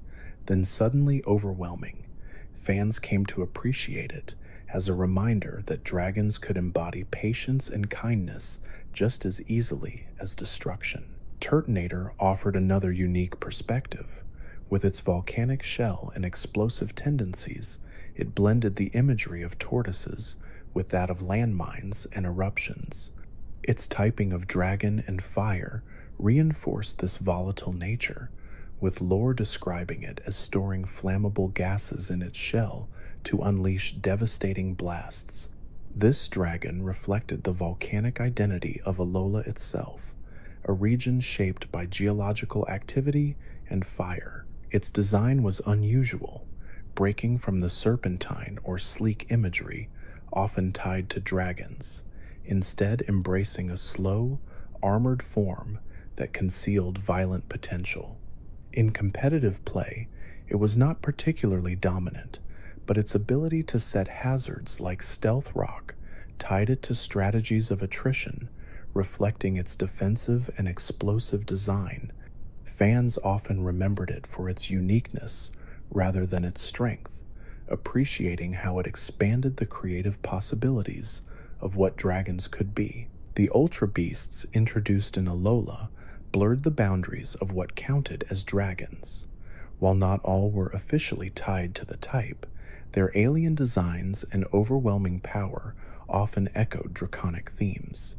then suddenly overwhelming. Fans came to appreciate it as a reminder that dragons could embody patience and kindness just as easily as destruction. Turtonator offered another unique perspective. With its volcanic shell and explosive tendencies, it blended the imagery of tortoises with that of landmines and eruptions. Its typing of dragon and fire reinforced this volatile nature, with lore describing it as storing flammable gases in its shell to unleash devastating blasts. This dragon reflected the volcanic identity of Alola itself, a region shaped by geological activity and fire. Its design was unusual, breaking from the serpentine or sleek imagery often tied to dragons, instead embracing a slow, armored form that concealed violent potential. In competitive play, it was not particularly dominant, but its ability to set hazards like Stealth Rock tied it to strategies of attrition, reflecting its defensive and explosive design. Fans often remembered it for its uniqueness rather than its strength, appreciating how it expanded the creative possibilities of what dragons could be. The Ultra Beasts introduced in Alola blurred the boundaries of what counted as dragons. While not all were officially tied to the type, their alien designs and overwhelming power often echoed draconic themes.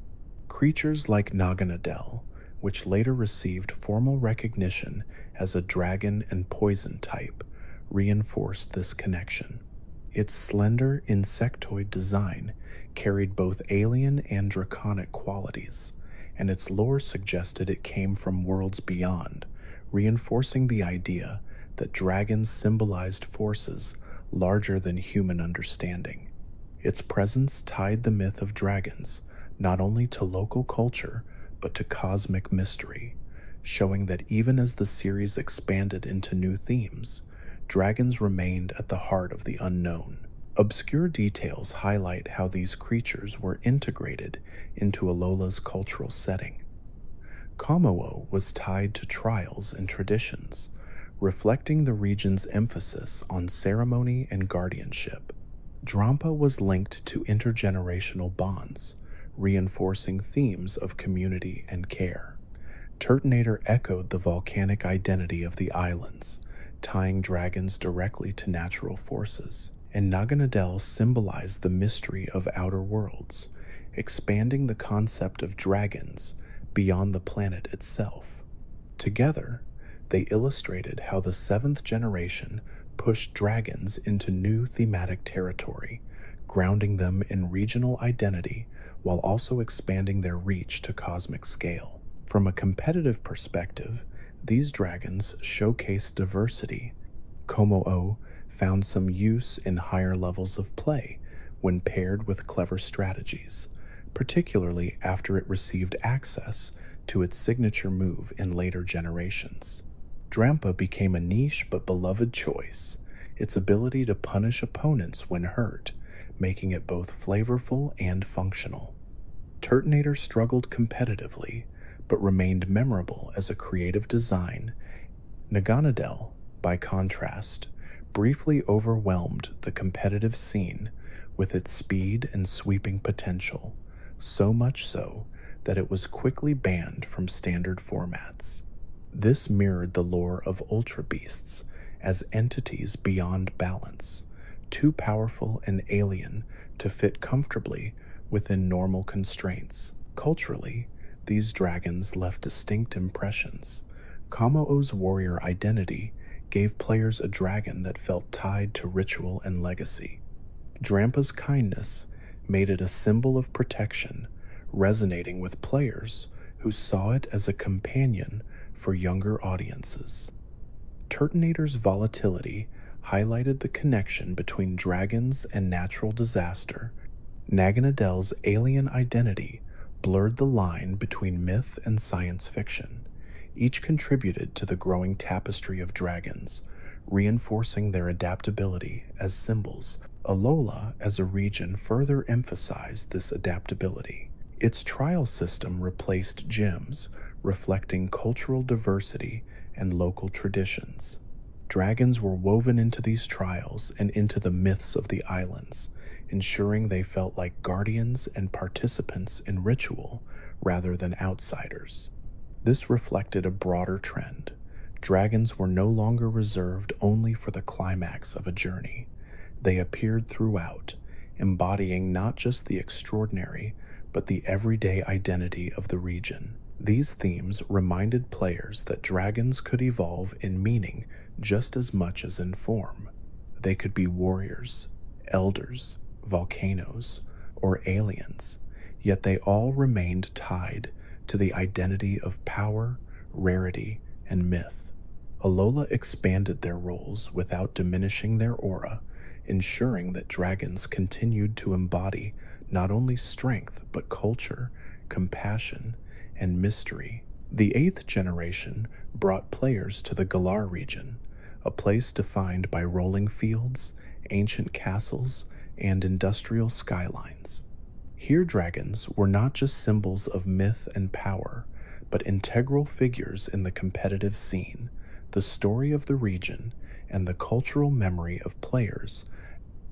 Creatures like Naganadel, which later received formal recognition as a dragon and poison type, reinforced this connection. Its slender insectoid design carried both alien and draconic qualities, and its lore suggested it came from worlds beyond, reinforcing the idea that dragons symbolized forces larger than human understanding. Its presence tied the myth of dragons not only to local culture but to cosmic mystery, showing that even as the series expanded into new themes, dragons remained at the heart of the unknown. Obscure details highlight how these creatures were integrated into Alola's cultural setting. Kommo-o was tied to trials and traditions, reflecting the region's emphasis on ceremony and guardianship. Drampa was linked to intergenerational bonds, reinforcing themes of community and care. Turtonator echoed the volcanic identity of the islands, tying dragons directly to natural forces, and Naganadel symbolized the mystery of outer worlds, expanding the concept of dragons beyond the planet itself. Together, they illustrated how the 7th generation pushed dragons into new thematic territory, grounding them in regional identity while also expanding their reach to cosmic scale. From a competitive perspective, these dragons showcase diversity. Kommo-o found some use in higher levels of play when paired with clever strategies, particularly after it received access to its signature move in later generations. Drampa became a niche but beloved choice, its ability to punish opponents when hurt, making it both flavorful and functional. Turtonator struggled competitively, but remained memorable as a creative design. Naganadel, by contrast, briefly overwhelmed the competitive scene with its speed and sweeping potential, so much so that it was quickly banned from standard formats. This mirrored the lore of Ultra Beasts as entities beyond balance, too powerful and alien to fit comfortably within normal constraints. Culturally, these dragons left distinct impressions. Kommo-o's warrior identity gave players a dragon that felt tied to ritual and legacy. Drampa's kindness made it a symbol of protection, resonating with players who saw it as a companion for younger audiences. Turtonator's volatility highlighted the connection between dragons and natural disaster. Naganadel's alien identity blurred the line between myth and science fiction. Each contributed to the growing tapestry of dragons, reinforcing their adaptability as symbols. Alola as a region further emphasized this adaptability. Its trial system replaced gyms, reflecting cultural diversity and local traditions. Dragons were woven into these trials and into the myths of the islands, ensuring they felt like guardians and participants in ritual rather than outsiders. This reflected a broader trend. Dragons were no longer reserved only for the climax of a journey. They appeared throughout, embodying not just the extraordinary, but the everyday identity of the region. These themes reminded players that dragons could evolve in meaning just as much as in form. They could be warriors, elders, volcanoes, or aliens, yet they all remained tied to the identity of power, rarity, and myth. Alola expanded their roles without diminishing their aura, ensuring that dragons continued to embody not only strength but culture, compassion, and mystery. The 8th generation brought players to the Galar region, a place defined by rolling fields, ancient castles, and industrial skylines. Here dragons were not just symbols of myth and power, but integral figures in the competitive scene, the story of the region, and the cultural memory of players.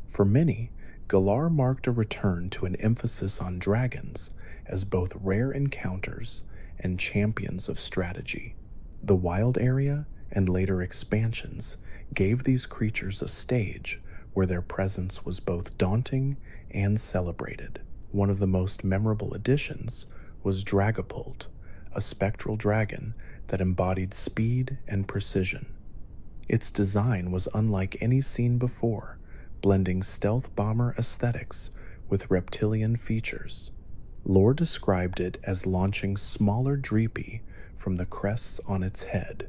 For many, Galar marked a return to an emphasis on dragons as both rare encounters and champions of strategy. The wild area and later expansions gave these creatures a stage where their presence was both daunting and celebrated. One of the most memorable additions was Dragapult, a spectral dragon that embodied speed and precision. Its design was unlike any seen before, blending stealth bomber aesthetics with reptilian features. Lore described it as launching smaller Dreepy from the crests on its head,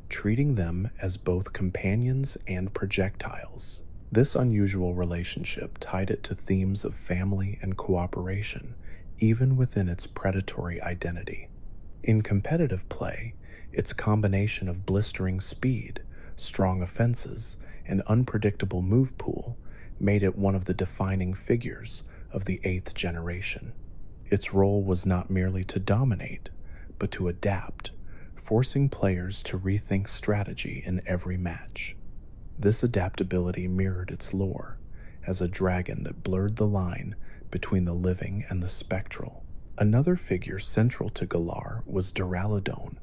treating them as both companions and projectiles. This unusual relationship tied it to themes of family and cooperation, even within its predatory identity. In competitive play, its combination of blistering speed, strong offenses, and unpredictable move pool made it one of the defining figures of the 8th generation. Its role was not merely to dominate, but to adapt, forcing players to rethink strategy in every match. This adaptability mirrored its lore, as a dragon that blurred the line between the living and the spectral. Another figure central to Galar was Duraludon,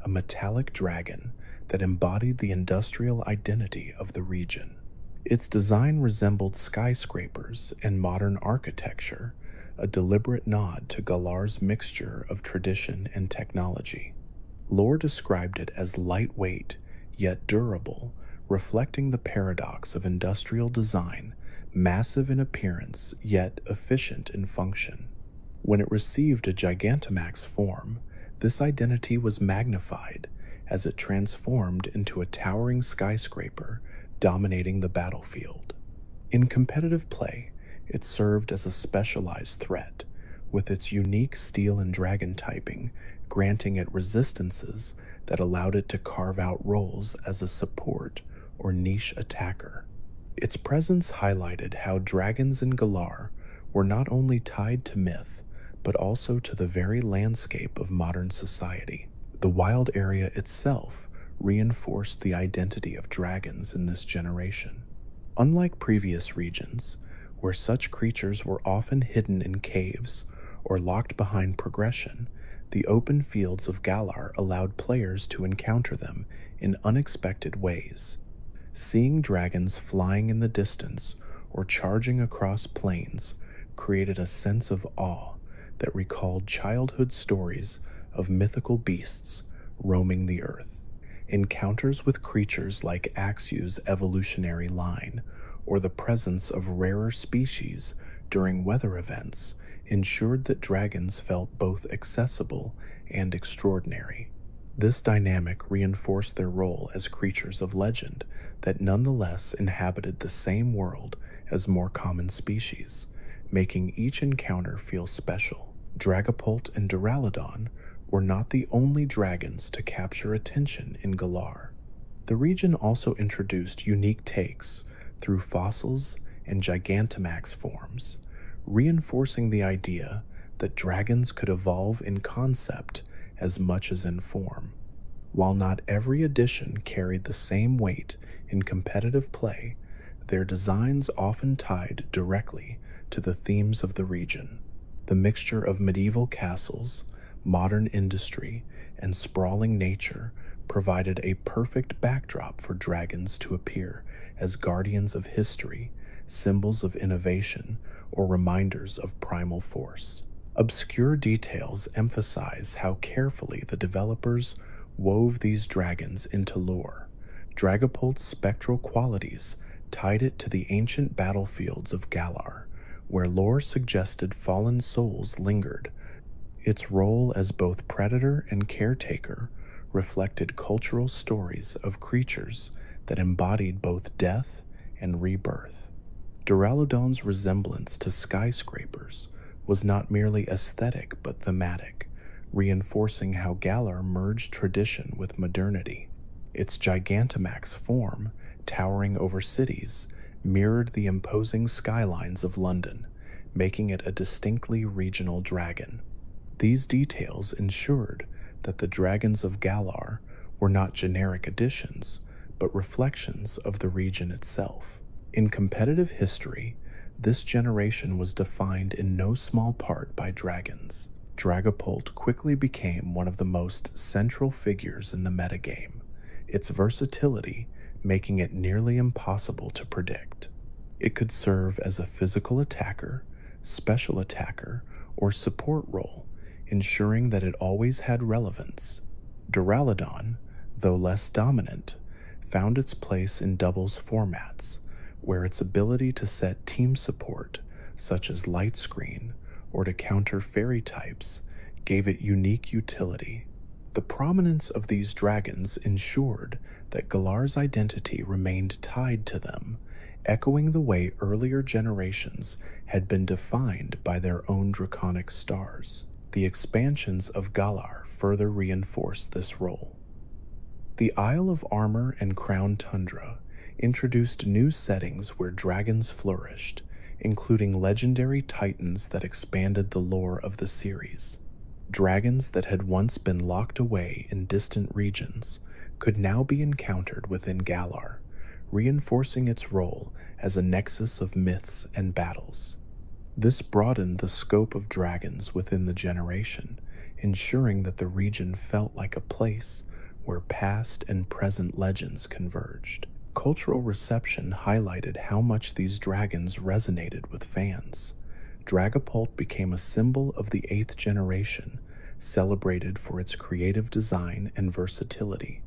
a metallic dragon that embodied the industrial identity of the region. Its design resembled skyscrapers and modern architecture, a deliberate nod to Galar's mixture of tradition and technology. Lore described it as lightweight, yet durable, reflecting the paradox of industrial design, massive in appearance, yet efficient in function. When it received a Gigantamax form, this identity was magnified as it transformed into a towering skyscraper dominating the battlefield. In competitive play, it served as a specialized threat, with its unique steel and dragon typing granting it resistances that allowed it to carve out roles as a support or niche attacker. Its presence highlighted how dragons in Galar were not only tied to myth, but also to the very landscape of modern society. The wild area itself reinforced the identity of dragons in this generation. Unlike previous regions, where such creatures were often hidden in caves or locked behind progression, the open fields of Galar allowed players to encounter them in unexpected ways. Seeing dragons flying in the distance or charging across plains created a sense of awe that recalled childhood stories of mythical beasts roaming the earth. Encounters with creatures like Axew's evolutionary line, or the presence of rarer species during weather events, ensured that dragons felt both accessible and extraordinary. This dynamic reinforced their role as creatures of legend that nonetheless inhabited the same world as more common species, making each encounter feel special. Dragapult and Duraludon were not the only dragons to capture attention in Galar. The region also introduced unique takes through fossils and Gigantamax forms, reinforcing the idea that dragons could evolve in concept as much as in form. While not every edition carried the same weight in competitive play, their designs often tied directly to the themes of the region. The mixture of medieval castles, modern industry, and sprawling nature provided a perfect backdrop for dragons to appear as guardians of history, symbols of innovation, or reminders of primal force. Obscure details emphasize how carefully the developers wove these dragons into lore. Dragapult's spectral qualities tied it to the ancient battlefields of Galar, where lore suggested fallen souls lingered. Its role as both predator and caretaker reflected cultural stories of creatures that embodied both death and rebirth. Duraludon's resemblance to skyscrapers was not merely aesthetic but thematic, reinforcing how Galar merged tradition with modernity. Its Gigantamax form, towering over cities, mirrored the imposing skylines of London, making it a distinctly regional dragon. These details ensured that the dragons of Galar were not generic additions, but reflections of the region itself. In competitive history, this generation was defined in no small part by dragons. Dragapult quickly became one of the most central figures in the metagame, its versatility making it nearly impossible to predict. It could serve as a physical attacker, special attacker, or support role, ensuring that it always had relevance. Duraludon, though less dominant, found its place in doubles formats, where its ability to set team support, such as Light Screen, or to counter fairy types, gave it unique utility. The prominence of these dragons ensured that Galar's identity remained tied to them, echoing the way earlier generations had been defined by their own draconic stars. The expansions of Galar further reinforced this role. The Isle of Armor and Crown Tundra introduced new settings where dragons flourished, including legendary titans that expanded the lore of the series. Dragons that had once been locked away in distant regions could now be encountered within Galar, reinforcing its role as a nexus of myths and battles. This broadened the scope of dragons within the generation, ensuring that the region felt like a place where past and present legends converged. Cultural reception highlighted how much these dragons resonated with fans. Dragapult became a symbol of the 8th generation, celebrated for its creative design and versatility.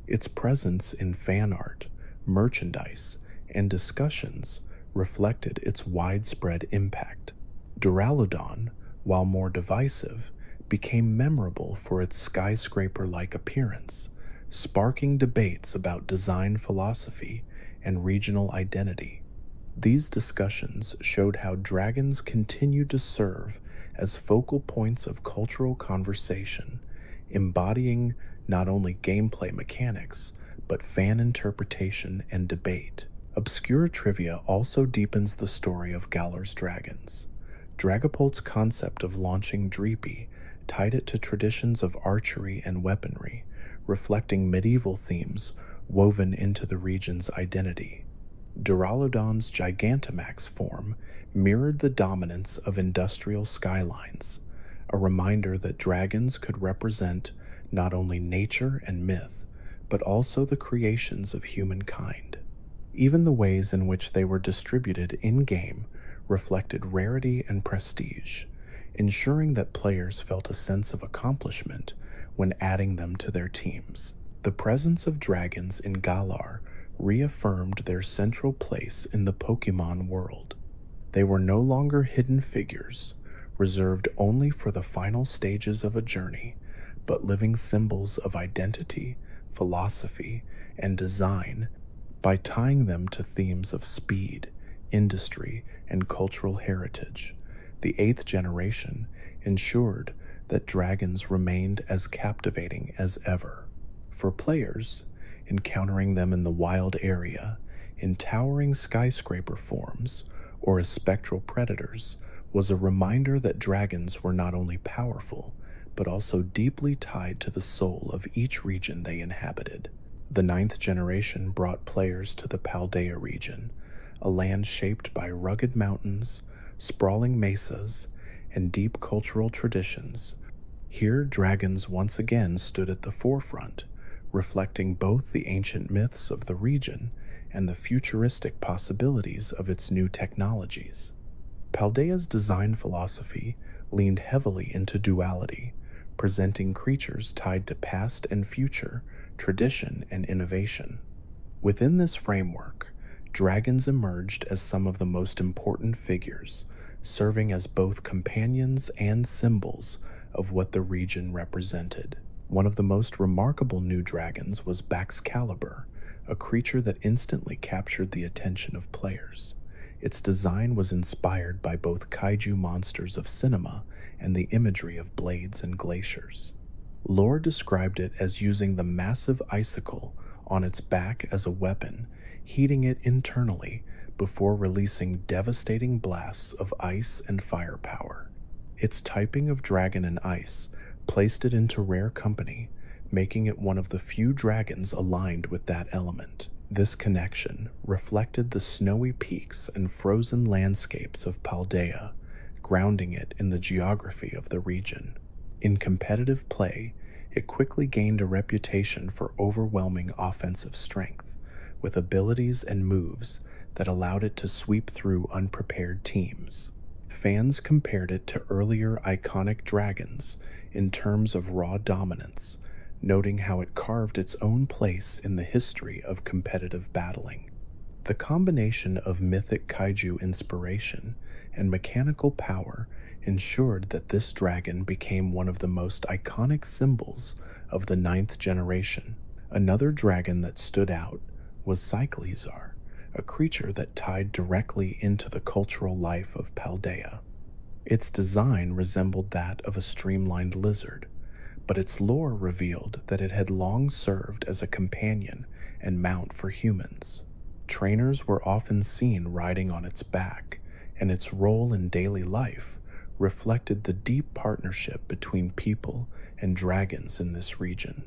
Its presence in fan art, merchandise, and discussions reflected its widespread impact. Duraludon, while more divisive, became memorable for its skyscraper-like appearance, sparking debates about design philosophy and regional identity. These discussions showed how dragons continued to serve as focal points of cultural conversation, embodying not only gameplay mechanics, but fan interpretation and debate. Obscure trivia also deepens the story of Galar's dragons. Dragapult's concept of launching Dreepy tied it to traditions of archery and weaponry, reflecting medieval themes woven into the region's identity. Duraludon's Gigantamax form mirrored the dominance of industrial skylines, a reminder that dragons could represent not only nature and myth, but also the creations of humankind. Even the ways in which they were distributed in-game reflected rarity and prestige, ensuring that players felt a sense of accomplishment when adding them to their teams. The presence of dragons in Galar reaffirmed their central place in the Pokémon world. They were no longer hidden figures, reserved only for the final stages of a journey, but living symbols of identity, philosophy, and design. By tying them to themes of speed, industry, and cultural heritage, the 8th generation ensured that dragons remained as captivating as ever. For players, encountering them in the wild area, in towering skyscraper forms, or as spectral predators, was a reminder that dragons were not only powerful, but also deeply tied to the soul of each region they inhabited. The 9th generation brought players to the Paldea region, a land shaped by rugged mountains, sprawling mesas, and deep cultural traditions. Here, dragons once again stood at the forefront, reflecting both the ancient myths of the region and the futuristic possibilities of its new technologies. Paldea's design philosophy leaned heavily into duality, presenting creatures tied to past and future, tradition and innovation. Within this framework, dragons emerged as some of the most important figures, serving as both companions and symbols of what the region represented. One of the most remarkable new dragons was Baxcalibur, a creature that instantly captured the attention of players. Its design was inspired by both kaiju monsters of cinema and the imagery of blades and glaciers. Lore described it as using the massive icicle on its back as a weapon, heating it internally before releasing devastating blasts of ice and firepower. Its typing of dragon and ice placed it into rare company, making it one of the few dragons aligned with that element. This connection reflected the snowy peaks and frozen landscapes of Paldea, grounding it in the geography of the region. In competitive play, it quickly gained a reputation for overwhelming offensive strength, with abilities and moves that allowed it to sweep through unprepared teams. Fans compared it to earlier iconic dragons in terms of raw dominance, noting how it carved its own place in the history of competitive battling. The combination of mythic kaiju inspiration and mechanical power ensured that this dragon became one of the most iconic symbols of the ninth generation. Another dragon that stood out was Cyclizar, a creature that tied directly into the cultural life of Paldea. Its design resembled that of a streamlined lizard, but its lore revealed that it had long served as a companion and mount for humans. Trainers were often seen riding on its back, and its role in daily life reflected the deep partnership between people and dragons in this region.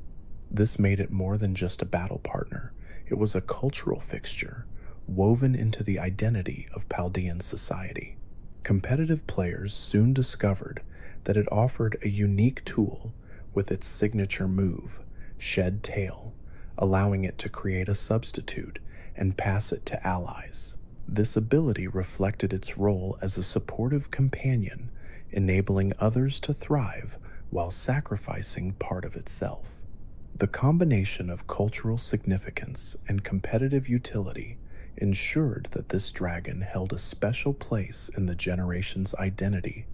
This made it more than just a battle partner. It was a cultural fixture, woven into the identity of Paldean society. Competitive players soon discovered that it offered a unique tool with its signature move, Shed Tail, allowing it to create a substitute and pass it to allies. This ability reflected its role as a supportive companion, enabling others to thrive while sacrificing part of itself. The combination of cultural significance and competitive utility ensured that this dragon held a special place in the generation's identity,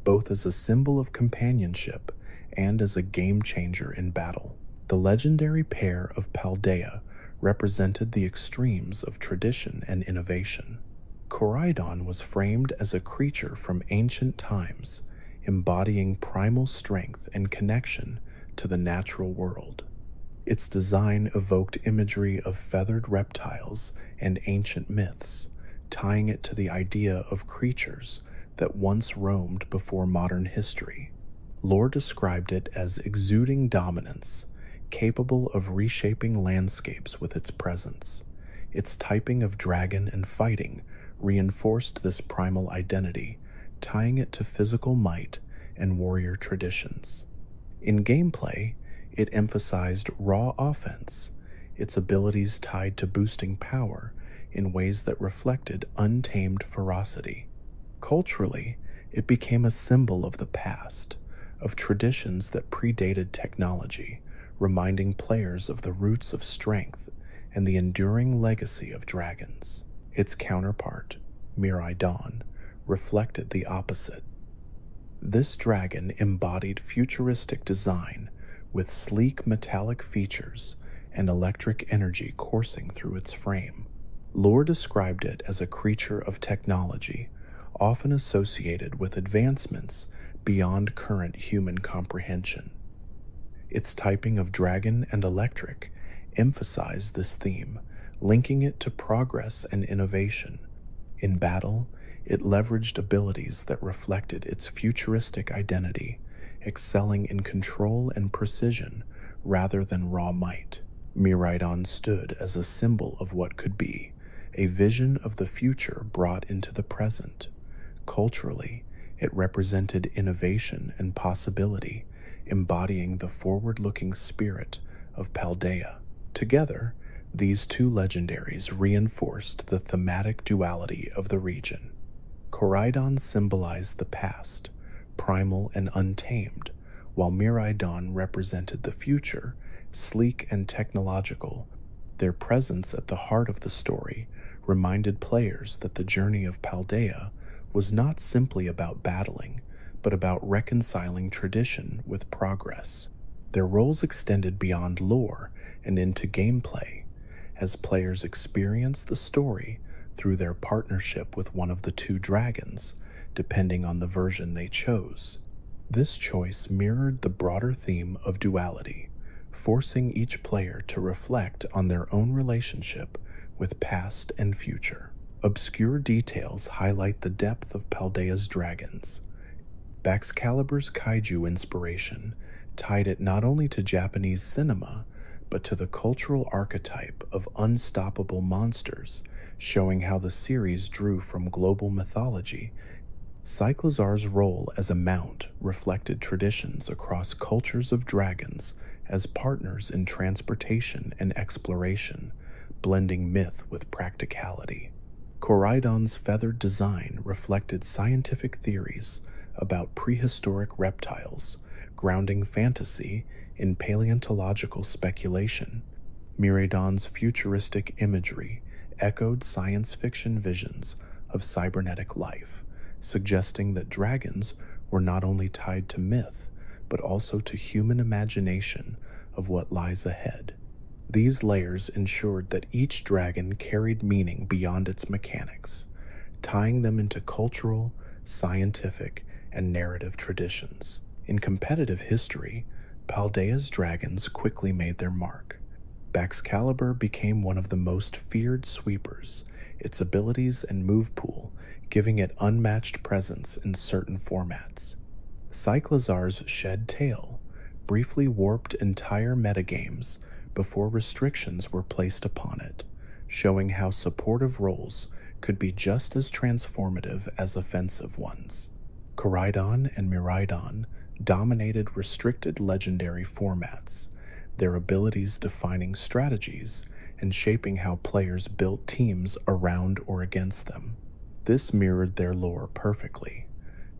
both as a symbol of companionship and as a game changer in battle. The legendary pair of Paldea represented the extremes of tradition and innovation. Koraidon was framed as a creature from ancient times, embodying primal strength and connection to the natural world. Its design evoked imagery of feathered reptiles and ancient myths, tying it to the idea of creatures that once roamed before modern history. Lore described it as exuding dominance, capable of reshaping landscapes with its presence. Its typing of dragon and fighting reinforced this primal identity, tying it to physical might and warrior traditions. In gameplay, it emphasized raw offense, its abilities tied to boosting power in ways that reflected untamed ferocity. Culturally, it became a symbol of the past, of traditions that predated technology, reminding players of the roots of strength and the enduring legacy of dragons. Its counterpart, Miraidon, reflected the opposite. This dragon embodied futuristic design with sleek metallic features and electric energy coursing through its frame. Lore described it as a creature of technology, often associated with advancements beyond current human comprehension. Its typing of dragon and electric emphasized this theme, linking it to progress and innovation. In battle, it leveraged abilities that reflected its futuristic identity, excelling in control and precision rather than raw might. Miraidon stood as a symbol of what could be, a vision of the future brought into the present. Culturally, it represented innovation and possibility, embodying the forward-looking spirit of Paldea. Together, these two legendaries reinforced the thematic duality of the region. Koraidon symbolized the past, primal and untamed, while Miraidon represented the future, sleek and technological. Their presence at the heart of the story reminded players that the journey of Paldea was not simply about battling, but about reconciling tradition with progress. Their roles extended beyond lore and into gameplay, as players experienced the story through their partnership with one of the two dragons, depending on the version they chose. This choice mirrored the broader theme of duality, forcing each player to reflect on their own relationship with past and future. Obscure details highlight the depth of Paldea's dragons. Baxcalibur's kaiju inspiration tied it not only to Japanese cinema, but to the cultural archetype of unstoppable monsters, showing how the series drew from global mythology. Cyclizar's role as a mount reflected traditions across cultures of dragons as partners in transportation and exploration, blending myth with practicality. Koraidon's feathered design reflected scientific theories about prehistoric reptiles, grounding fantasy in paleontological speculation. Miraidon's futuristic imagery echoed science fiction visions of cybernetic life, suggesting that dragons were not only tied to myth, but also to human imagination of what lies ahead. These layers ensured that each dragon carried meaning beyond its mechanics, tying them into cultural, scientific, and narrative traditions. In competitive history, Paldea's dragons quickly made their mark. Baxcalibur became one of the most feared sweepers, its abilities and move pool giving it unmatched presence in certain formats. Cyclizar's shed tail briefly warped entire metagames before restrictions were placed upon it, showing how supportive roles could be just as transformative as offensive ones. Koraidon and Miraidon dominated restricted legendary formats, their abilities defining strategies and shaping how players built teams around or against them. This mirrored their lore perfectly.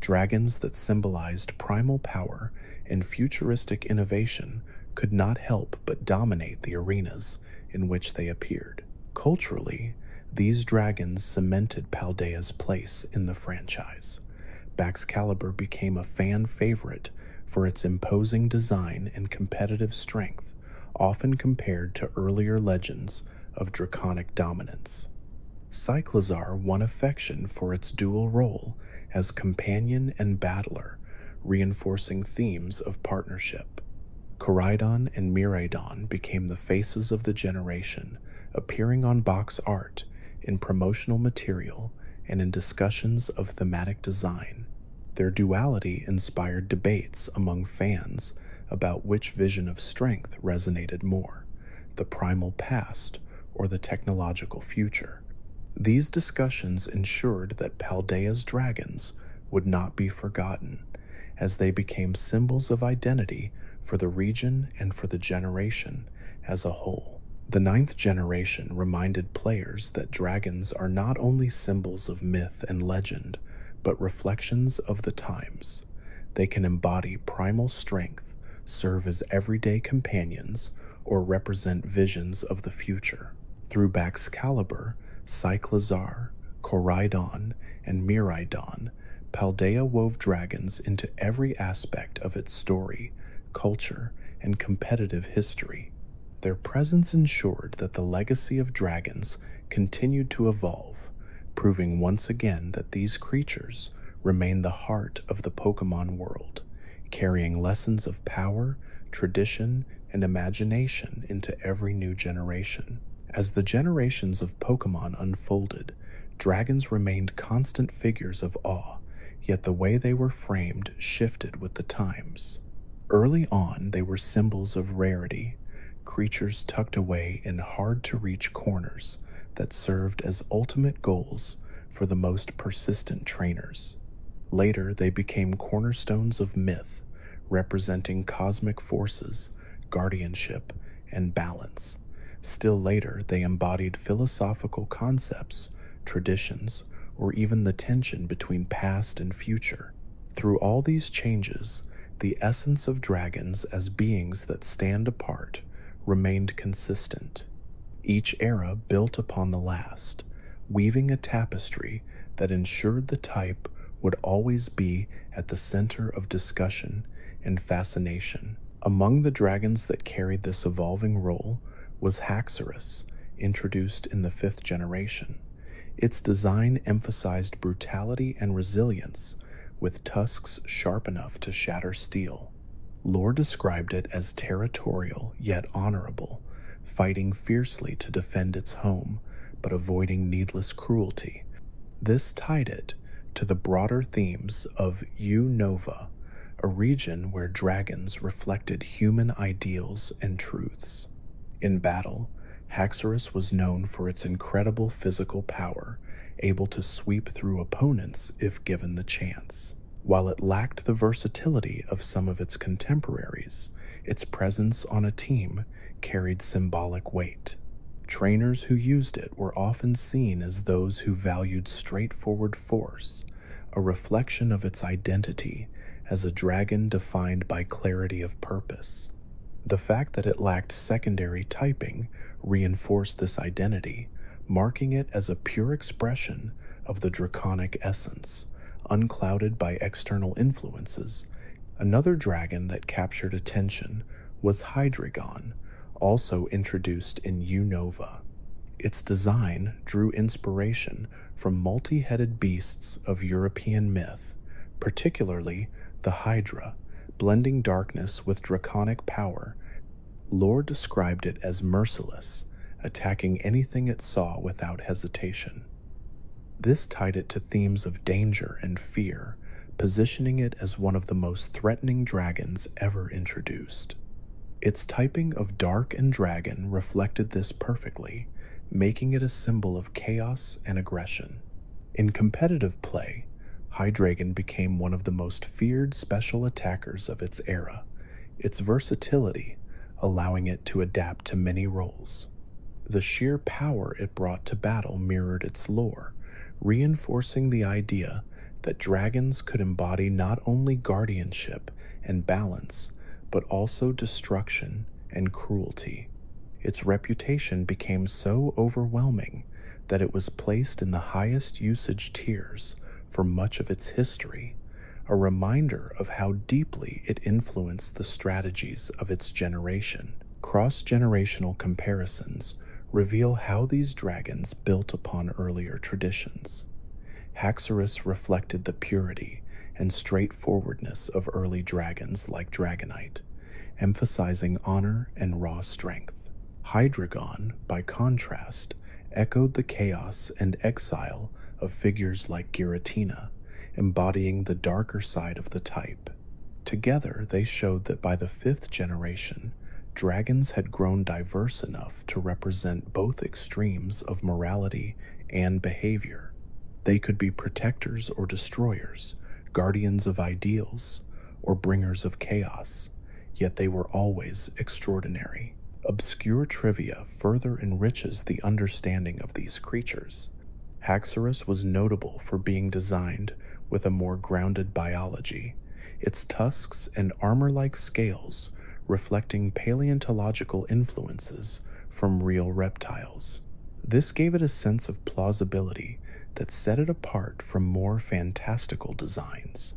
Dragons that symbolized primal power and futuristic innovation could not help but dominate the arenas in which they appeared. Culturally, these dragons cemented Paldea's place in the franchise. Baxcalibur became a fan favorite for its imposing design and competitive strength, often compared to earlier legends of draconic dominance. Cyclizar won affection for its dual role as companion and battler, reinforcing themes of partnership. Koraidon and Miraidon became the faces of the generation, appearing on box art, in promotional material, and in discussions of thematic design. Their duality inspired debates among fans about which vision of strength resonated more, the primal past or the technological future. These discussions ensured that Paldea's dragons would not be forgotten, as they became symbols of identity for the region and for the generation as a whole. The ninth generation reminded players that dragons are not only symbols of myth and legend, but reflections of the times. They can embody primal strength, serve as everyday companions, or represent visions of the future. Through Baxcalibur, Cyclizar, Koraidon, and Miraidon, Paldea wove dragons into every aspect of its story, culture, and competitive history. Their presence ensured that the legacy of dragons continued to evolve, proving once again that these creatures remain the heart of the Pokémon world, carrying lessons of power, tradition, and imagination into every new generation. As the generations of Pokémon unfolded, dragons remained constant figures of awe, yet the way they were framed shifted with the times. Early on, they were symbols of rarity, creatures tucked away in hard-to-reach corners that served as ultimate goals for the most persistent trainers. Later, they became cornerstones of myth, representing cosmic forces, guardianship, and balance. Still later, they embodied philosophical concepts, traditions, or even the tension between past and future. Through all these changes, the essence of dragons as beings that stand apart remained consistent. Each era built upon the last, weaving a tapestry that ensured the type would always be at the center of discussion and fascination. Among the dragons that carried this evolving role was Haxorus, introduced in the 5th generation. Its design emphasized brutality and resilience, with tusks sharp enough to shatter steel. Lore described it as territorial yet honorable, fighting fiercely to defend its home, but avoiding needless cruelty. This tied it to the broader themes of Unova, a region where dragons reflected human ideals and truths. In battle, Haxorus was known for its incredible physical power, able to sweep through opponents if given the chance. While it lacked the versatility of some of its contemporaries, its presence on a team carried symbolic weight. Trainers who used it were often seen as those who valued straightforward force, a reflection of its identity as a dragon defined by clarity of purpose. The fact that it lacked secondary typing reinforced this identity, marking it as a pure expression of the draconic essence, unclouded by external influences. Another dragon that captured attention was Hydreigon, also introduced in Unova. Its design drew inspiration from multi-headed beasts of European myth, particularly the Hydra, blending darkness with draconic power. Lore described it as merciless, attacking anything it saw without hesitation. This tied it to themes of danger and fear, positioning it as one of the most threatening dragons ever introduced. Its typing of dark and dragon reflected this perfectly, making it a symbol of chaos and aggression. In competitive play, Hydreigon became one of the most feared special attackers of its era, its versatility allowing it to adapt to many roles. The sheer power it brought to battle mirrored its lore, reinforcing the idea that dragons could embody not only guardianship and balance, but also destruction and cruelty. Its reputation became so overwhelming that it was placed in the highest usage tiers for much of its history, a reminder of how deeply it influenced the strategies of its generation. Cross-generational comparisons reveal how these dragons built upon earlier traditions. Haxorus reflected the purity and straightforwardness of early dragons like Dragonite, emphasizing honor and raw strength. Hydreigon, by contrast, echoed the chaos and exile of figures like Giratina, embodying the darker side of the type. Together, they showed that by the 5th generation, dragons had grown diverse enough to represent both extremes of morality and behavior. They could be protectors or destroyers, guardians of ideals, or bringers of chaos, yet they were always extraordinary. Obscure trivia further enriches the understanding of these creatures. Haxorus was notable for being designed with a more grounded biology, its tusks and armor-like scales reflecting paleontological influences from real reptiles. This gave it a sense of plausibility that set it apart from more fantastical designs.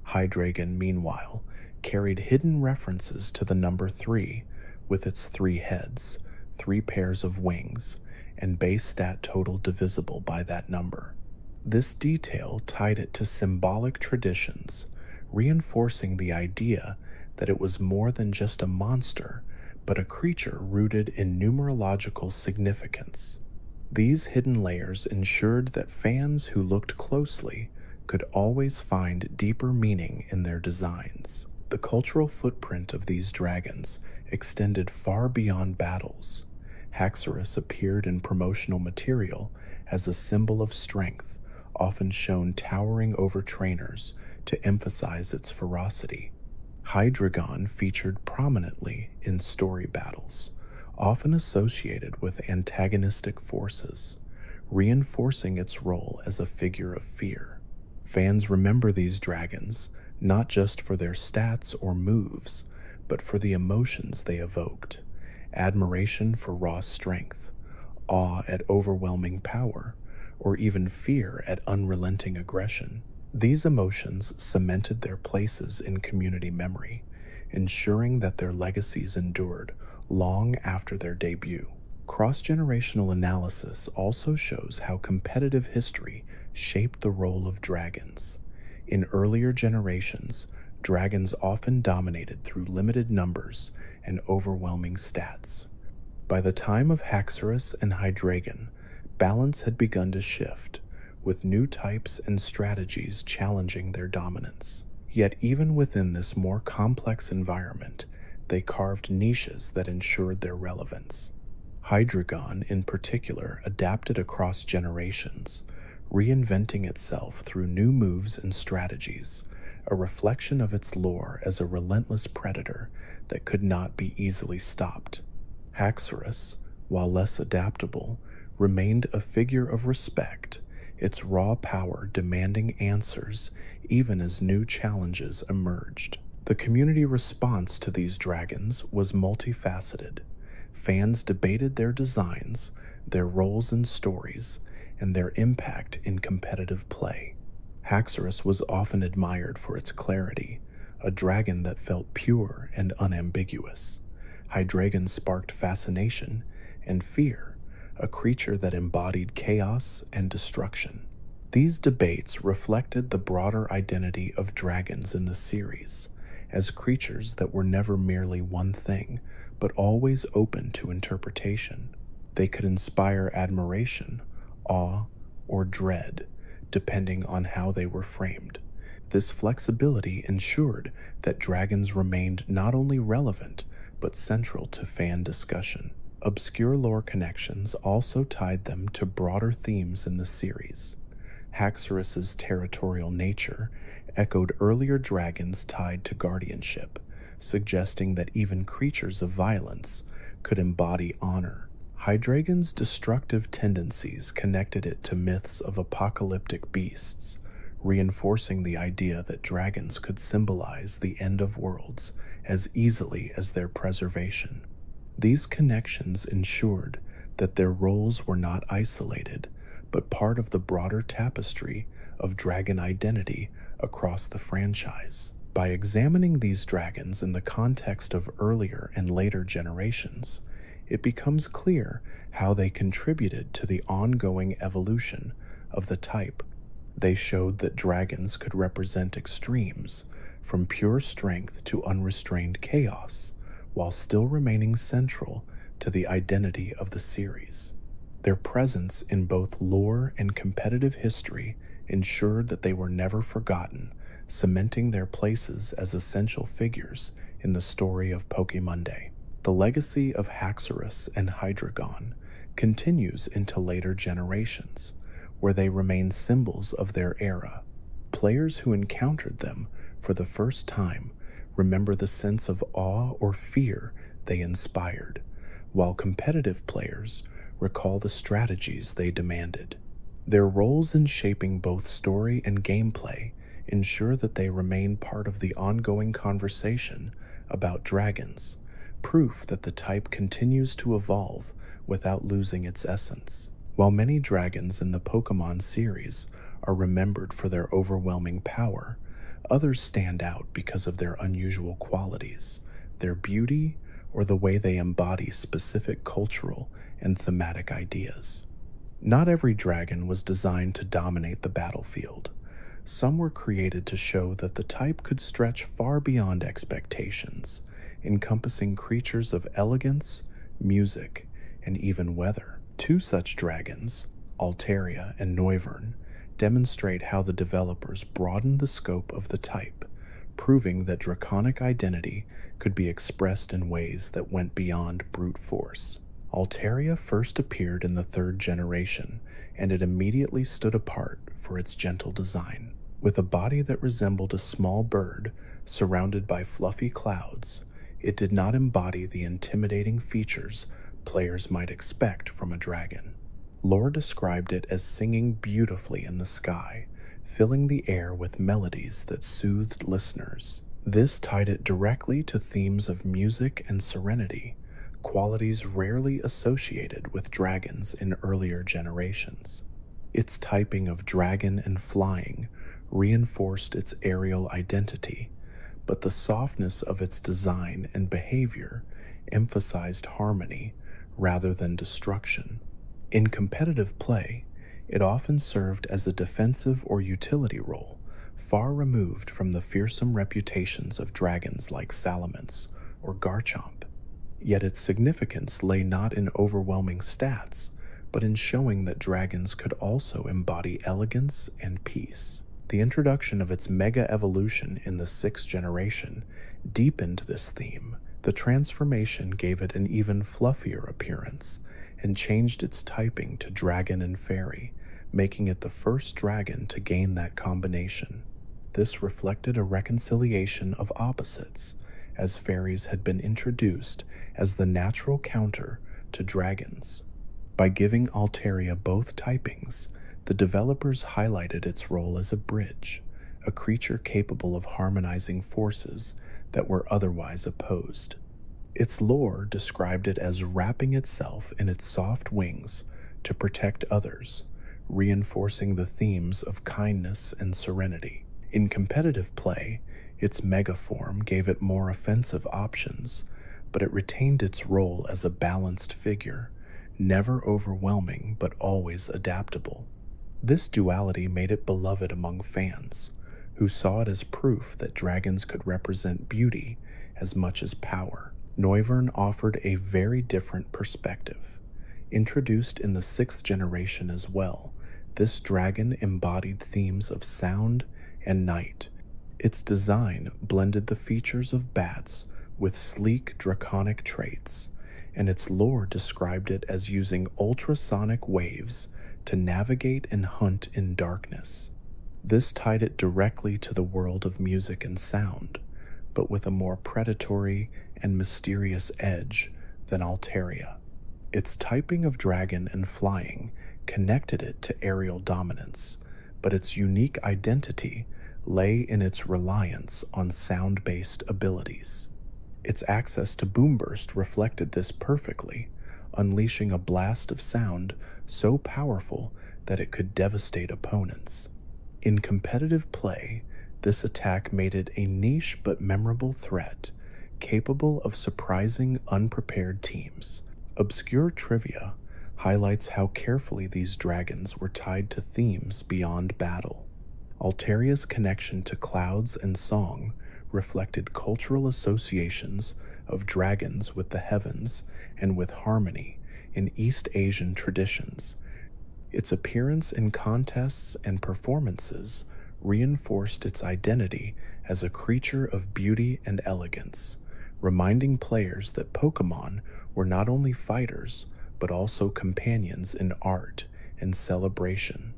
Hydreigon, meanwhile, carried hidden references to the number 3, with its 3 heads, 3 pairs of wings, and base stat total divisible by that number. This detail tied it to symbolic traditions, reinforcing the idea that it was more than just a monster, but a creature rooted in numerological significance. These hidden layers ensured that fans who looked closely could always find deeper meaning in their designs. The cultural footprint of these dragons extended far beyond battles. Haxorus appeared in promotional material as a symbol of strength, often shown towering over trainers to emphasize its ferocity. Hydreigon featured prominently in story battles, often associated with antagonistic forces, reinforcing its role as a figure of fear. Fans remember these dragons not just for their stats or moves, but for the emotions they evoked: admiration for raw strength, awe at overwhelming power, or even fear at unrelenting aggression. These emotions cemented their places in community memory, ensuring that their legacies endured long after their debut. Cross-generational analysis also shows how competitive history shaped the role of dragons. In earlier generations, dragons often dominated through limited numbers and overwhelming stats. By the time of Haxorus and Hydreigon, balance had begun to shift, with new types and strategies challenging their dominance. Yet even within this more complex environment, they carved niches that ensured their relevance. Hydreigon, in particular, adapted across generations, reinventing itself through new moves and strategies, a reflection of its lore as a relentless predator that could not be easily stopped. Haxorus, while less adaptable, remained a figure of respect, its raw power demanding answers even as new challenges emerged. The community response to these dragons was multifaceted. Fans debated their designs, their roles and stories, and their impact in competitive play. Haxorus was often admired for its clarity, a dragon that felt pure and unambiguous. Hydreigon sparked fascination and fear, a creature that embodied chaos and destruction. These debates reflected the broader identity of dragons in the series, as creatures that were never merely one thing, but always open to interpretation. They could inspire admiration, awe, or dread, depending on how they were framed. This flexibility ensured that dragons remained not only relevant, but central to fan discussion. Obscure lore connections also tied them to broader themes in the series. Haxorus's territorial nature echoed earlier dragons tied to guardianship, suggesting that even creatures of violence could embody honor. Hydreigon's destructive tendencies connected it to myths of apocalyptic beasts, reinforcing the idea that dragons could symbolize the end of worlds as easily as their preservation. These connections ensured that their roles were not isolated, but part of the broader tapestry of dragon identity across the franchise. By examining these dragons in the context of earlier and later generations, it becomes clear how they contributed to the ongoing evolution of the type. They showed that dragons could represent extremes, from pure strength to unrestrained chaos, while still remaining central to the identity of the series. Their presence in both lore and competitive history ensured that they were never forgotten, cementing their places as essential figures in the story of Pokémonday. The legacy of Haxorus and Hydreigon continues into later generations, where they remain symbols of their era. Players who encountered them for the first time remember the sense of awe or fear they inspired, while competitive players recall the strategies they demanded. Their roles in shaping both story and gameplay ensure that they remain part of the ongoing conversation about dragons, proof that the type continues to evolve without losing its essence. While many dragons in the Pokémon series are remembered for their overwhelming power, others stand out because of their unusual qualities, their beauty, or the way they embody specific cultural and thematic ideas. Not every dragon was designed to dominate the battlefield. Some were created to show that the type could stretch far beyond expectations, encompassing creatures of elegance, music, and even weather. Two such dragons, Altaria and Noivern, demonstrate how the developers broadened the scope of the type, proving that draconic identity could be expressed in ways that went beyond brute force. Altaria first appeared in the third generation, and it immediately stood apart for its gentle design. With a body that resembled a small bird surrounded by fluffy clouds, it did not embody the intimidating features players might expect from a dragon. Lore described it as singing beautifully in the sky, filling the air with melodies that soothed listeners. This tied it directly to themes of music and serenity, qualities rarely associated with dragons in earlier generations. Its typing of dragon and flying reinforced its aerial identity, but the softness of its design and behavior emphasized harmony rather than destruction. In competitive play, it often served as a defensive or utility role, far removed from the fearsome reputations of dragons like Salamence or Garchomp. Yet its significance lay not in overwhelming stats, but in showing that dragons could also embody elegance and peace. The introduction of its mega evolution in the 6th generation deepened this theme. The transformation gave it an even fluffier appearance and changed its typing to dragon and fairy, making it the first dragon to gain that combination. This reflected a reconciliation of opposites, as fairies had been introduced as the natural counter to dragons. By giving Altaria both typings, the developers highlighted its role as a bridge, a creature capable of harmonizing forces that were otherwise opposed. Its lore described it as wrapping itself in its soft wings to protect others, reinforcing the themes of kindness and serenity. In competitive play, its mega form gave it more offensive options, but it retained its role as a balanced figure, never overwhelming but always adaptable. This duality made it beloved among fans, who saw it as proof that dragons could represent beauty as much as power. Noivern offered a very different perspective. Introduced in the 6th generation as well, this dragon embodied themes of sound and night. Its design blended the features of bats with sleek draconic traits, and its lore described it as using ultrasonic waves to navigate and hunt in darkness. This tied it directly to the world of music and sound, but with a more predatory and mysterious edge than Altaria. Its typing of dragon and flying connected it to aerial dominance, but its unique identity lay in its reliance on sound-based abilities. Its access to Boomburst reflected this perfectly, unleashing a blast of sound so powerful that it could devastate opponents. In competitive play, this attack made it a niche but memorable threat, capable of surprising unprepared teams. Obscure trivia highlights how carefully these dragons were tied to themes beyond battle. Altaria's connection to clouds and song reflected cultural associations of dragons with the heavens and with harmony in East Asian traditions. Its appearance in contests and performances reinforced its identity as a creature of beauty and elegance, reminding players that Pokémon were not only fighters, but also companions in art and celebration.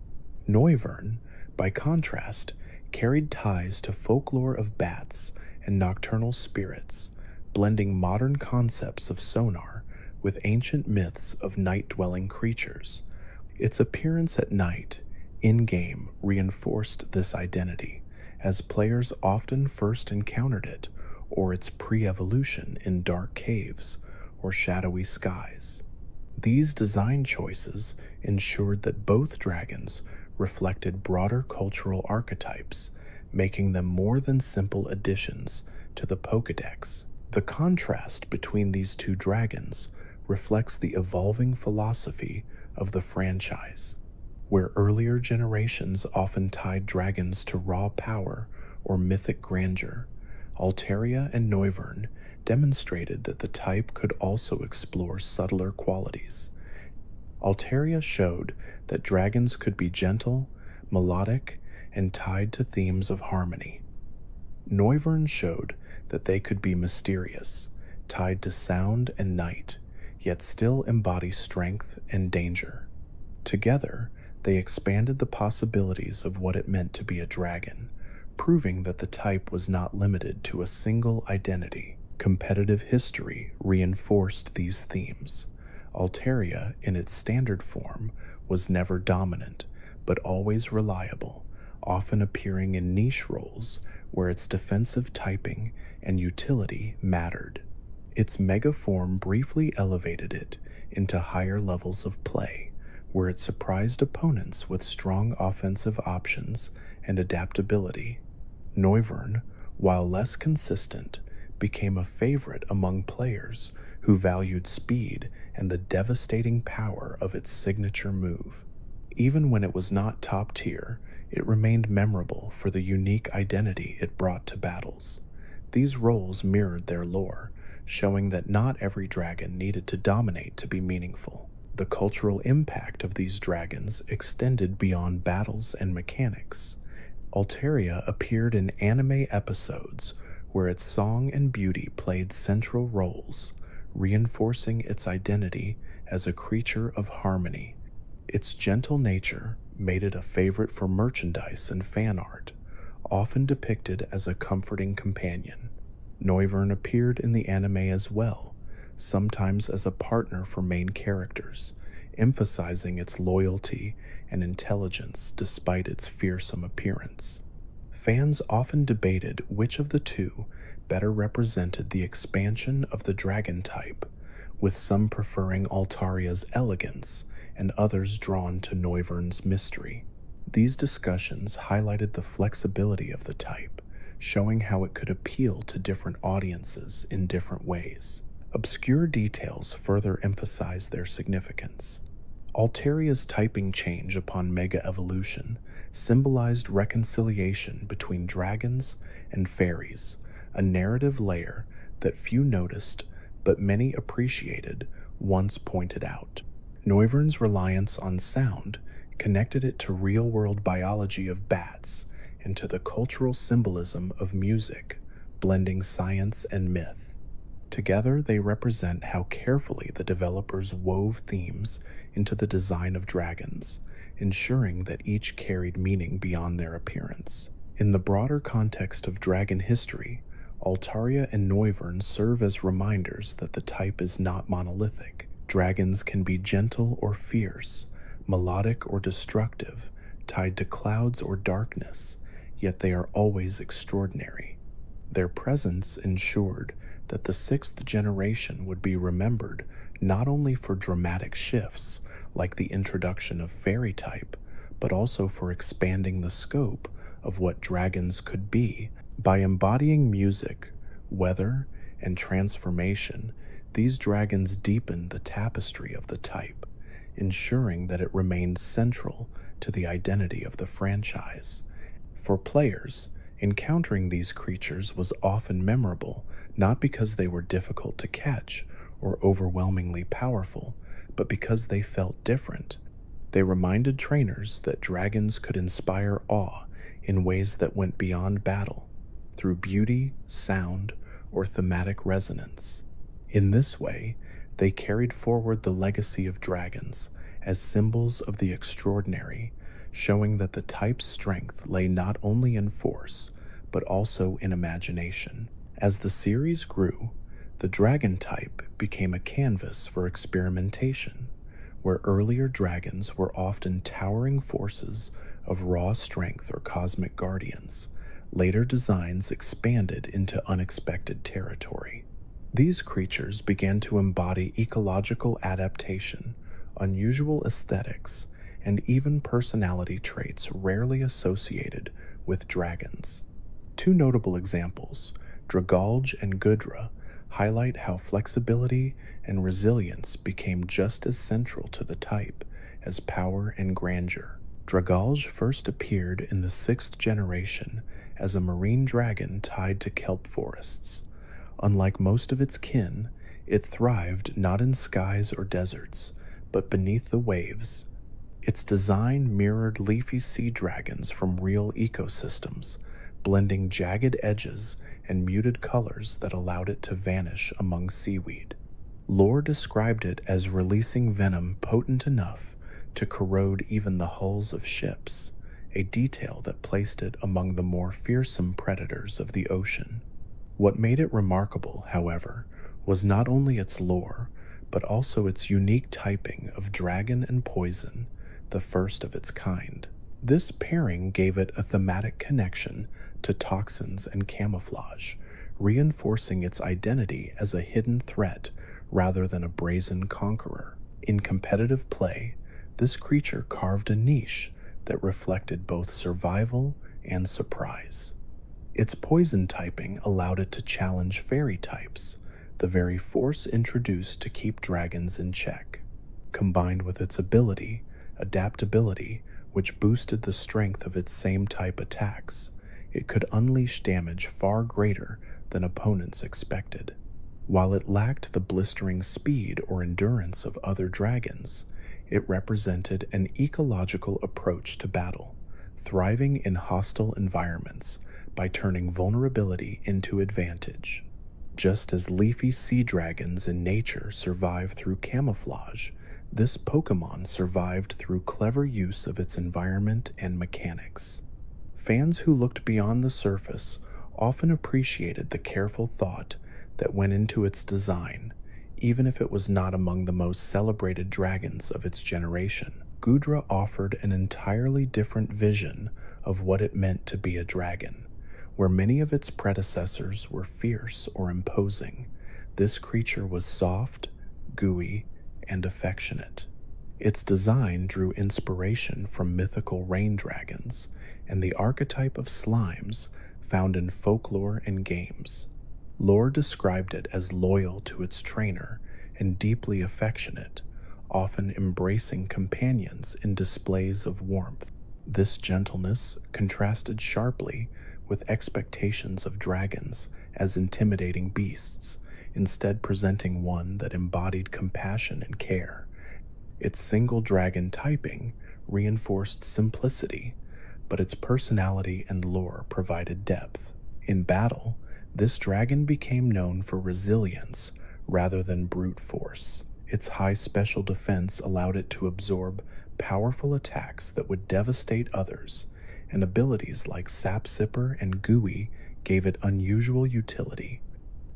Noivern, by contrast, carried ties to folklore of bats and nocturnal spirits, blending modern concepts of sonar with ancient myths of night-dwelling creatures. Its appearance at night, in-game, reinforced this identity, as players often first encountered it, or its pre-evolution in dark caves or shadowy skies. These design choices ensured that both dragons reflected broader cultural archetypes, making them more than simple additions to the Pokédex. The contrast between these two dragons reflects the evolving philosophy of the franchise, where earlier generations often tied dragons to raw power or mythic grandeur. Altaria and Noivern demonstrated that the type could also explore subtler qualities. Altaria showed that dragons could be gentle, melodic, and tied to themes of harmony. Noivern showed that they could be mysterious, tied to sound and night, yet still embody strength and danger. Together, they expanded the possibilities of what it meant to be a dragon, proving that the type was not limited to a single identity. Competitive history reinforced these themes. Altaria, in its standard form, was never dominant, but always reliable, often appearing in niche roles where its defensive typing and utility mattered. Its mega form briefly elevated it into higher levels of play, where it surprised opponents with strong offensive options and adaptability. Noivern, while less consistent, became a favorite among players who valued speed and the devastating power of its signature move. Even when it was not top tier, it remained memorable for the unique identity it brought to battles. These roles mirrored their lore, showing that not every dragon needed to dominate to be meaningful. The cultural impact of these dragons extended beyond battles and mechanics. Altaria appeared in anime episodes where its song and beauty played central roles, reinforcing its identity as a creature of harmony. Its gentle nature made it a favorite for merchandise and fan art, often depicted as a comforting companion. Noivern appeared in the anime as well, sometimes as a partner for main characters, emphasizing its loyalty and intelligence despite its fearsome appearance. Fans often debated which of the two better represented the expansion of the dragon type, with some preferring Altaria's elegance and others drawn to Noivern's mystery. These discussions highlighted the flexibility of the type, showing how it could appeal to different audiences in different ways. Obscure details further emphasize their significance. Altaria's typing change upon Mega Evolution symbolized reconciliation between dragons and fairies, a narrative layer that few noticed but many appreciated once pointed out. Noivern's reliance on sound connected it to real-world biology of bats and to the cultural symbolism of music, blending science and myth. Together, they represent how carefully the developers wove themes into the design of dragons, ensuring that each carried meaning beyond their appearance. In the broader context of dragon history, Altaria and Noivern serve as reminders that the type is not monolithic. Dragons can be gentle or fierce, melodic or destructive, tied to clouds or darkness, yet they are always extraordinary. Their presence ensured that the sixth generation would be remembered not only for dramatic shifts, like the introduction of fairy type, but also for expanding the scope of what dragons could be. By embodying music, weather, and transformation, these dragons deepened the tapestry of the type, ensuring that it remained central to the identity of the franchise. For players, encountering these creatures was often memorable, not because they were difficult to catch or overwhelmingly powerful, but because they felt different. They reminded trainers that dragons could inspire awe in ways that went beyond battle, through beauty, sound, or thematic resonance. In this way, they carried forward the legacy of dragons as symbols of the extraordinary, showing that the type's strength lay not only in force, but also in imagination. As the series grew, the dragon type became a canvas for experimentation, where earlier dragons were often towering forces of raw strength or cosmic guardians. Later designs expanded into unexpected territory. These creatures began to embody ecological adaptation, unusual aesthetics, and even personality traits rarely associated with dragons. Two notable examples, Dragalge and Gudra, highlight how flexibility and resilience became just as central to the type as power and grandeur. Dragalge first appeared in the sixth generation as a marine dragon tied to kelp forests. Unlike most of its kin, it thrived not in skies or deserts, but beneath the waves. Its design mirrored leafy sea dragons from real ecosystems, blending jagged edges and muted colors that allowed it to vanish among seaweed. Lore described it as releasing venom potent enough to corrode even the hulls of ships, a detail that placed it among the more fearsome predators of the ocean. What made it remarkable, however, was not only its lore, but also its unique typing of dragon and poison, the first of its kind. This pairing gave it a thematic connection to toxins and camouflage, reinforcing its identity as a hidden threat rather than a brazen conqueror. In competitive play, this creature carved a niche that reflected both survival and surprise. Its poison typing allowed it to challenge fairy types, the very force introduced to keep dragons in check. Combined with its ability, adaptability, which boosted the strength of its same type attacks, it could unleash damage far greater than opponents expected. While it lacked the blistering speed or endurance of other dragons, it represented an ecological approach to battle, thriving in hostile environments by turning vulnerability into advantage. Just as leafy sea dragons in nature survive through camouflage, this Pokémon survived through clever use of its environment and mechanics. Fans who looked beyond the surface often appreciated the careful thought that went into its design, even if it was not among the most celebrated dragons of its generation. Goodra offered an entirely different vision of what it meant to be a dragon. Where many of its predecessors were fierce or imposing, this creature was soft, gooey, and affectionate. Its design drew inspiration from mythical rain dragons and the archetype of slimes found in folklore and games. Lore described it as loyal to its trainer and deeply affectionate, often embracing companions in displays of warmth. This gentleness contrasted sharply with expectations of dragons as intimidating beasts, instead presenting one that embodied compassion and care. Its single dragon typing reinforced simplicity, but its personality and lore provided depth. In battle, this dragon became known for resilience rather than brute force. Its high special defense allowed it to absorb powerful attacks that would devastate others, and abilities like Sap Sipper and Gooey gave it unusual utility.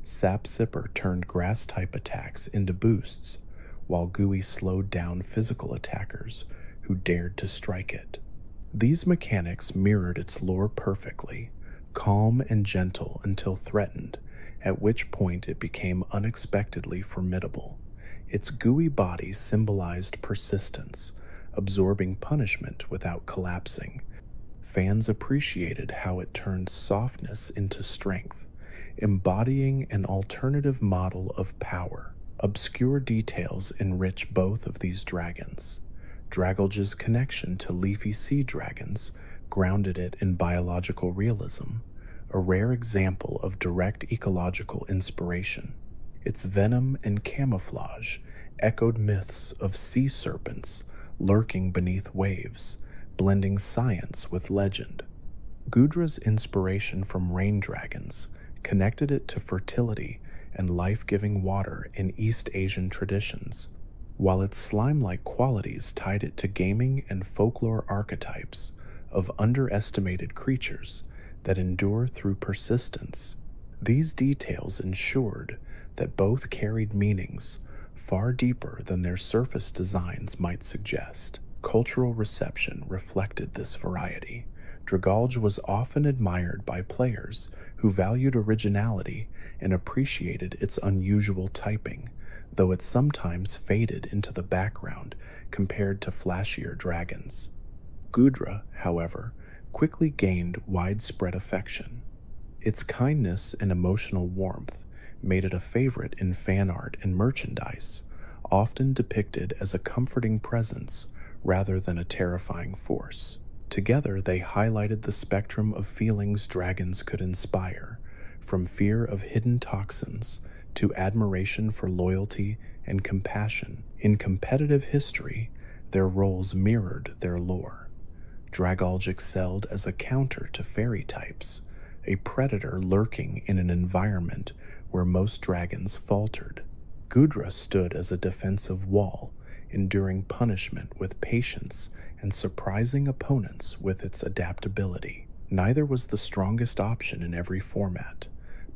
Sap Sipper turned grass-type attacks into boosts, while Gooey slowed down physical attackers who dared to strike it. These mechanics mirrored its lore perfectly, calm and gentle until threatened, at which point it became unexpectedly formidable. Its gooey body symbolized persistence, absorbing punishment without collapsing. Fans appreciated how it turned softness into strength, embodying an alternative model of power. Obscure details enrich both of these dragons. Dragalge's connection to leafy sea dragons grounded it in biological realism, a rare example of direct ecological inspiration. Its venom and camouflage echoed myths of sea serpents lurking beneath waves, blending science with legend. Goodra's inspiration from rain dragons connected it to fertility and life-giving water in East Asian traditions, while its slime-like qualities tied it to gaming and folklore archetypes of underestimated creatures that endure through persistence. These details ensured that both carried meanings far deeper than their surface designs might suggest. Cultural reception reflected this variety. Dragalge was often admired by players who valued originality and appreciated its unusual typing, though it sometimes faded into the background compared to flashier dragons. Goodra, however, quickly gained widespread affection. Its kindness and emotional warmth made it a favorite in fan art and merchandise, often depicted as a comforting presence rather than a terrifying force. Together, they highlighted the spectrum of feelings dragons could inspire, from fear of hidden toxins to admiration for loyalty and compassion. In competitive history, their roles mirrored their lore. Dragalge excelled as a counter to fairy types, a predator lurking in an environment where most dragons faltered. Goodra stood as a defensive wall, enduring punishment with patience and surprising opponents with its adaptability. Neither was the strongest option in every format,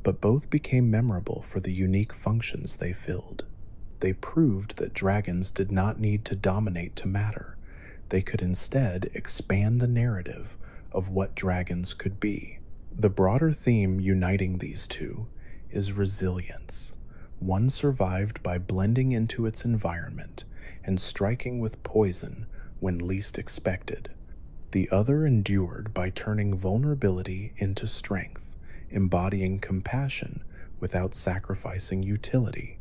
but both became memorable for the unique functions they filled. They proved that dragons did not need to dominate to matter. They could instead expand the narrative of what dragons could be. The broader theme uniting these two is resilience. One survived by blending into its environment and striking with poison when least expected. The other endured by turning vulnerability into strength, embodying compassion without sacrificing utility.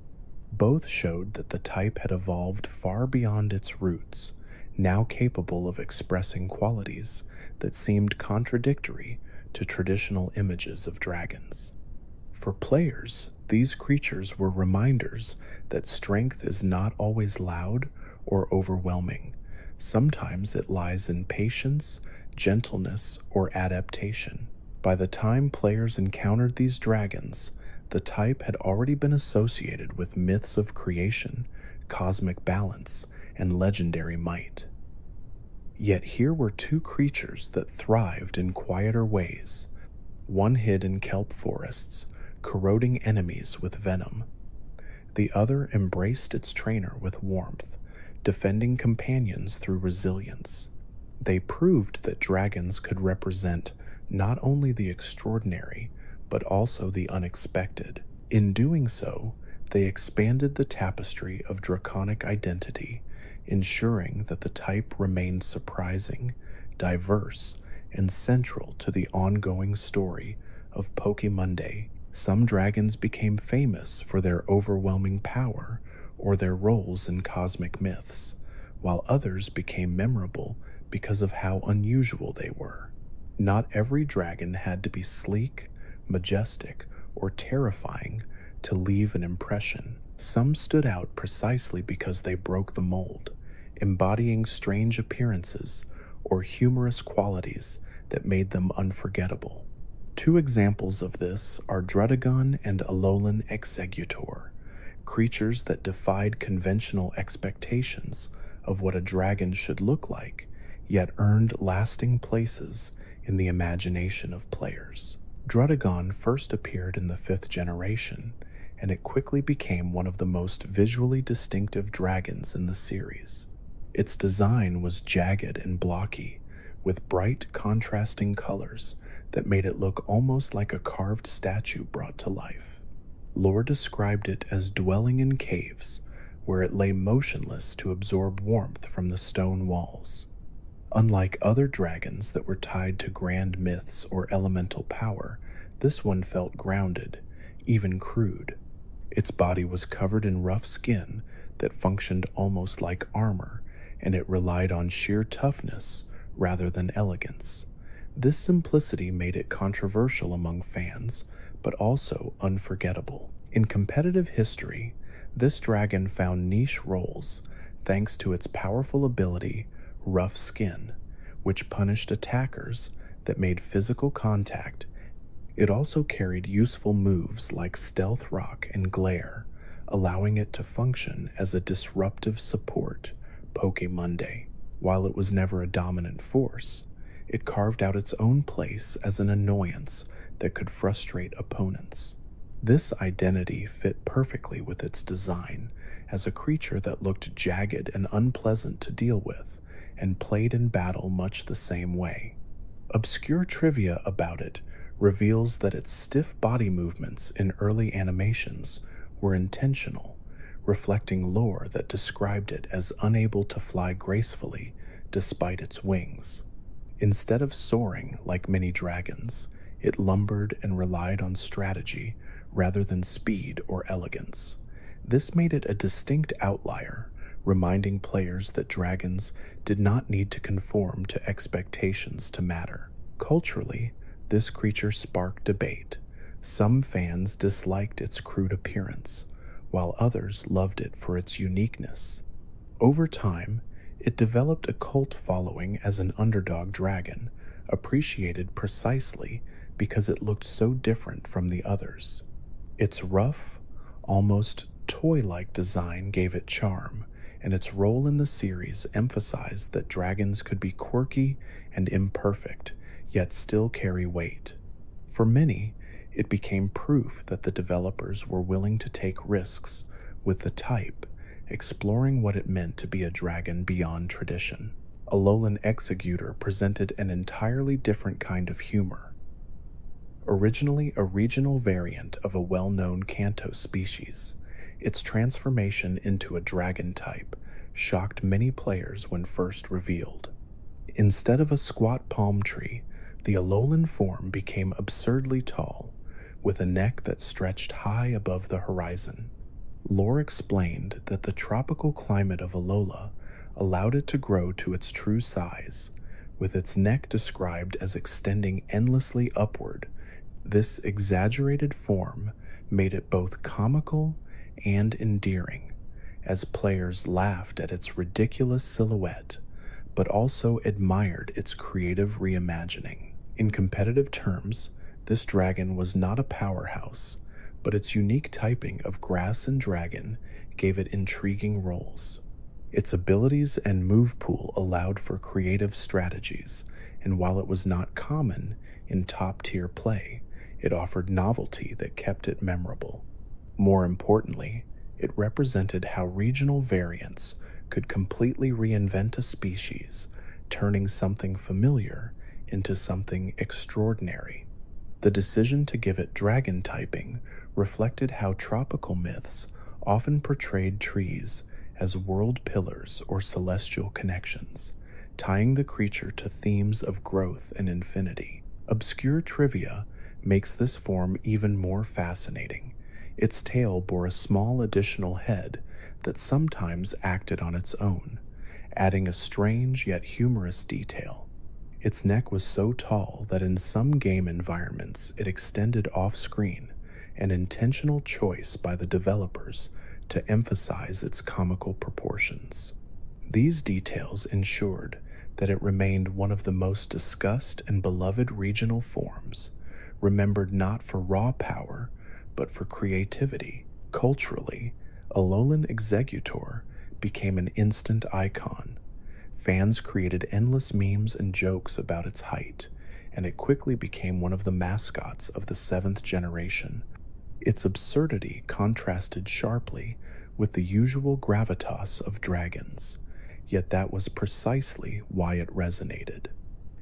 Both showed that the type had evolved far beyond its roots, now capable of expressing qualities that seemed contradictory to traditional images of dragons. For players, these creatures were reminders that strength is not always loud or overwhelming. Sometimes it lies in patience, gentleness, or adaptation. By the time players encountered these dragons, the type had already been associated with myths of creation, cosmic balance, and legendary might. Yet here were two creatures that thrived in quieter ways. One hid in kelp forests, corroding enemies with venom. The other embraced its trainer with warmth, defending companions through resilience. They proved that dragons could represent not only the extraordinary, but also the unexpected. In doing so, they expanded the tapestry of draconic identity, ensuring that the type remained surprising, diverse, and central to the ongoing story of Pokémonday. Some dragons became famous for their overwhelming power or their roles in cosmic myths, while others became memorable because of how unusual they were. Not every dragon had to be sleek, majestic, or terrifying to leave an impression. Some stood out precisely because they broke the mold, embodying strange appearances or humorous qualities that made them unforgettable. Two examples of this are Druddigon and Alolan Exeggutor, creatures that defied conventional expectations of what a dragon should look like, yet earned lasting places in the imagination of players. Druddigon first appeared in the 5th generation, and it quickly became one of the most visually distinctive dragons in the series. Its design was jagged and blocky, with bright, contrasting colors that made it look almost like a carved statue brought to life. Lore described it as dwelling in caves, where it lay motionless to absorb warmth from the stone walls. Unlike other dragons that were tied to grand myths or elemental power, this one felt grounded, even crude. Its body was covered in rough skin that functioned almost like armor, and it relied on sheer toughness rather than elegance. This simplicity made it controversial among fans, but also unforgettable. In competitive history, this dragon found niche roles thanks to its powerful ability, Rough Skin, which punished attackers that made physical contact. It also carried useful moves like Stealth Rock and Glare, allowing it to function as a disruptive support Pokémonday. While it was never a dominant force, it carved out its own place as an annoyance that could frustrate opponents. This identity fit perfectly with its design as a creature that looked jagged and unpleasant to deal with, and played in battle much the same way. Obscure trivia about it reveals that its stiff body movements in early animations were intentional, reflecting lore that described it as unable to fly gracefully despite its wings. Instead of soaring like many dragons, it lumbered and relied on strategy rather than speed or elegance. This made it a distinct outlier, reminding players that dragons did not need to conform to expectations to matter. Culturally, this creature sparked debate. Some fans disliked its crude appearance, while others loved it for its uniqueness. Over time, it developed a cult following as an underdog dragon, appreciated precisely because it looked so different from the others. Its rough, almost toy-like design gave it charm, and its role in the series emphasized that dragons could be quirky and imperfect, yet still carry weight. For many, it became proof that the developers were willing to take risks with the type, exploring what it meant to be a dragon beyond tradition. Alolan Exeggutor presented an entirely different kind of humor. Originally a regional variant of a well-known Kanto species, its transformation into a dragon type shocked many players when first revealed. Instead of a squat palm tree, the Alolan form became absurdly tall, with a neck that stretched high above the horizon. Lore explained that the tropical climate of Alola allowed it to grow to its true size, with its neck described as extending endlessly upward. This exaggerated form made it both comical and endearing, as players laughed at its ridiculous silhouette, but also admired its creative reimagining. In competitive terms, this dragon was not a powerhouse, but its unique typing of grass and dragon gave it intriguing roles. Its abilities and move pool allowed for creative strategies, and while it was not common in top-tier play, it offered novelty that kept it memorable. More importantly, It represented how regional variants could completely reinvent a species, turning something familiar into something extraordinary. The decision to give it dragon typing reflected how tropical myths often portrayed trees as world pillars or celestial connections, tying the creature to themes of growth and infinity. Obscure trivia makes this form even more fascinating. Its tail bore a small additional head that sometimes acted on its own, adding a strange yet humorous detail. Its neck was so tall that in some game environments it extended off-screen, an intentional choice by the developers to emphasize its comical proportions. These details ensured that it remained one of the most discussed and beloved regional forms, remembered not for raw power, but for creativity. Culturally, Alolan Exeggutor became an instant icon. Fans created endless memes and jokes about its height, and it quickly became one of the mascots of the 7th generation. Its absurdity contrasted sharply with the usual gravitas of dragons, yet that was precisely why it resonated.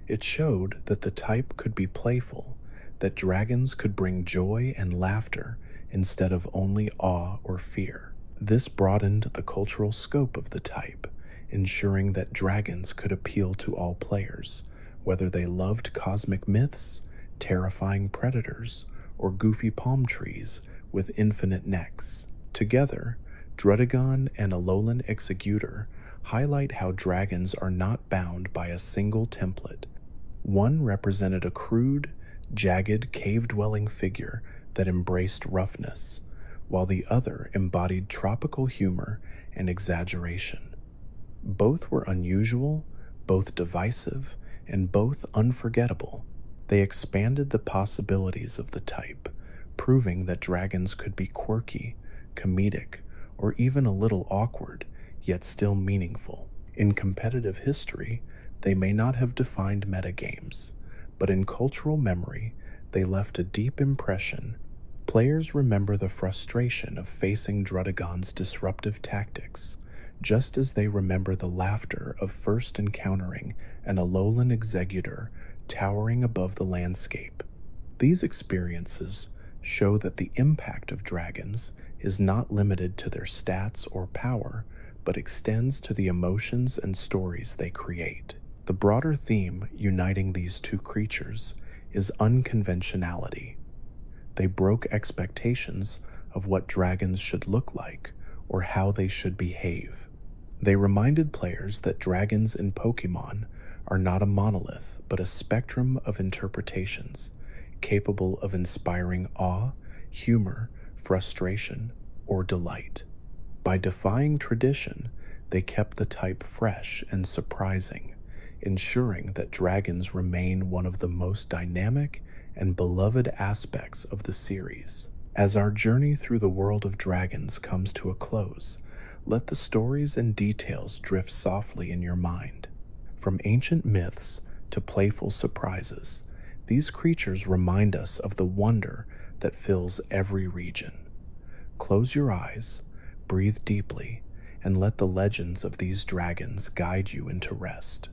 It showed that the type could be playful, that dragons could bring joy and laughter instead of only awe or fear. This broadened the cultural scope of the type, ensuring that dragons could appeal to all players, whether they loved cosmic myths, terrifying predators, or goofy palm trees with infinite necks. Together, Druddigon and Alolan Exeggutor highlight how dragons are not bound by a single template. One represented a crude, jagged, cave-dwelling figure that embraced roughness, while the other embodied tropical humor and exaggeration. Both were unusual, both divisive, and both unforgettable. They expanded the possibilities of the type, proving that dragons could be quirky, comedic, or even a little awkward, yet still meaningful. In competitive history, they may not have defined metagames, but in cultural memory, they left a deep impression. Players remember the frustration of facing Druddigon's disruptive tactics, just as they remember the laughter of first encountering an Alolan Exeggutor towering above the landscape. These experiences show that the impact of dragons is not limited to their stats or power, but extends to the emotions and stories they create. The broader theme uniting these two creatures is unconventionality. They broke expectations of what dragons should look like or how they should behave. They reminded players that dragons in Pokémon are not a monolith, but a spectrum of interpretations, capable of inspiring awe, humor, frustration, or delight. By defying tradition, they kept the type fresh and surprising, ensuring that dragons remain one of the most dynamic and beloved aspects of the series. As our journey through the world of dragons comes to a close, let the stories and details drift softly in your mind. From ancient myths to playful surprises, these creatures remind us of the wonder that fills every region. Close your eyes, breathe deeply, and let the legends of these dragons guide you into rest.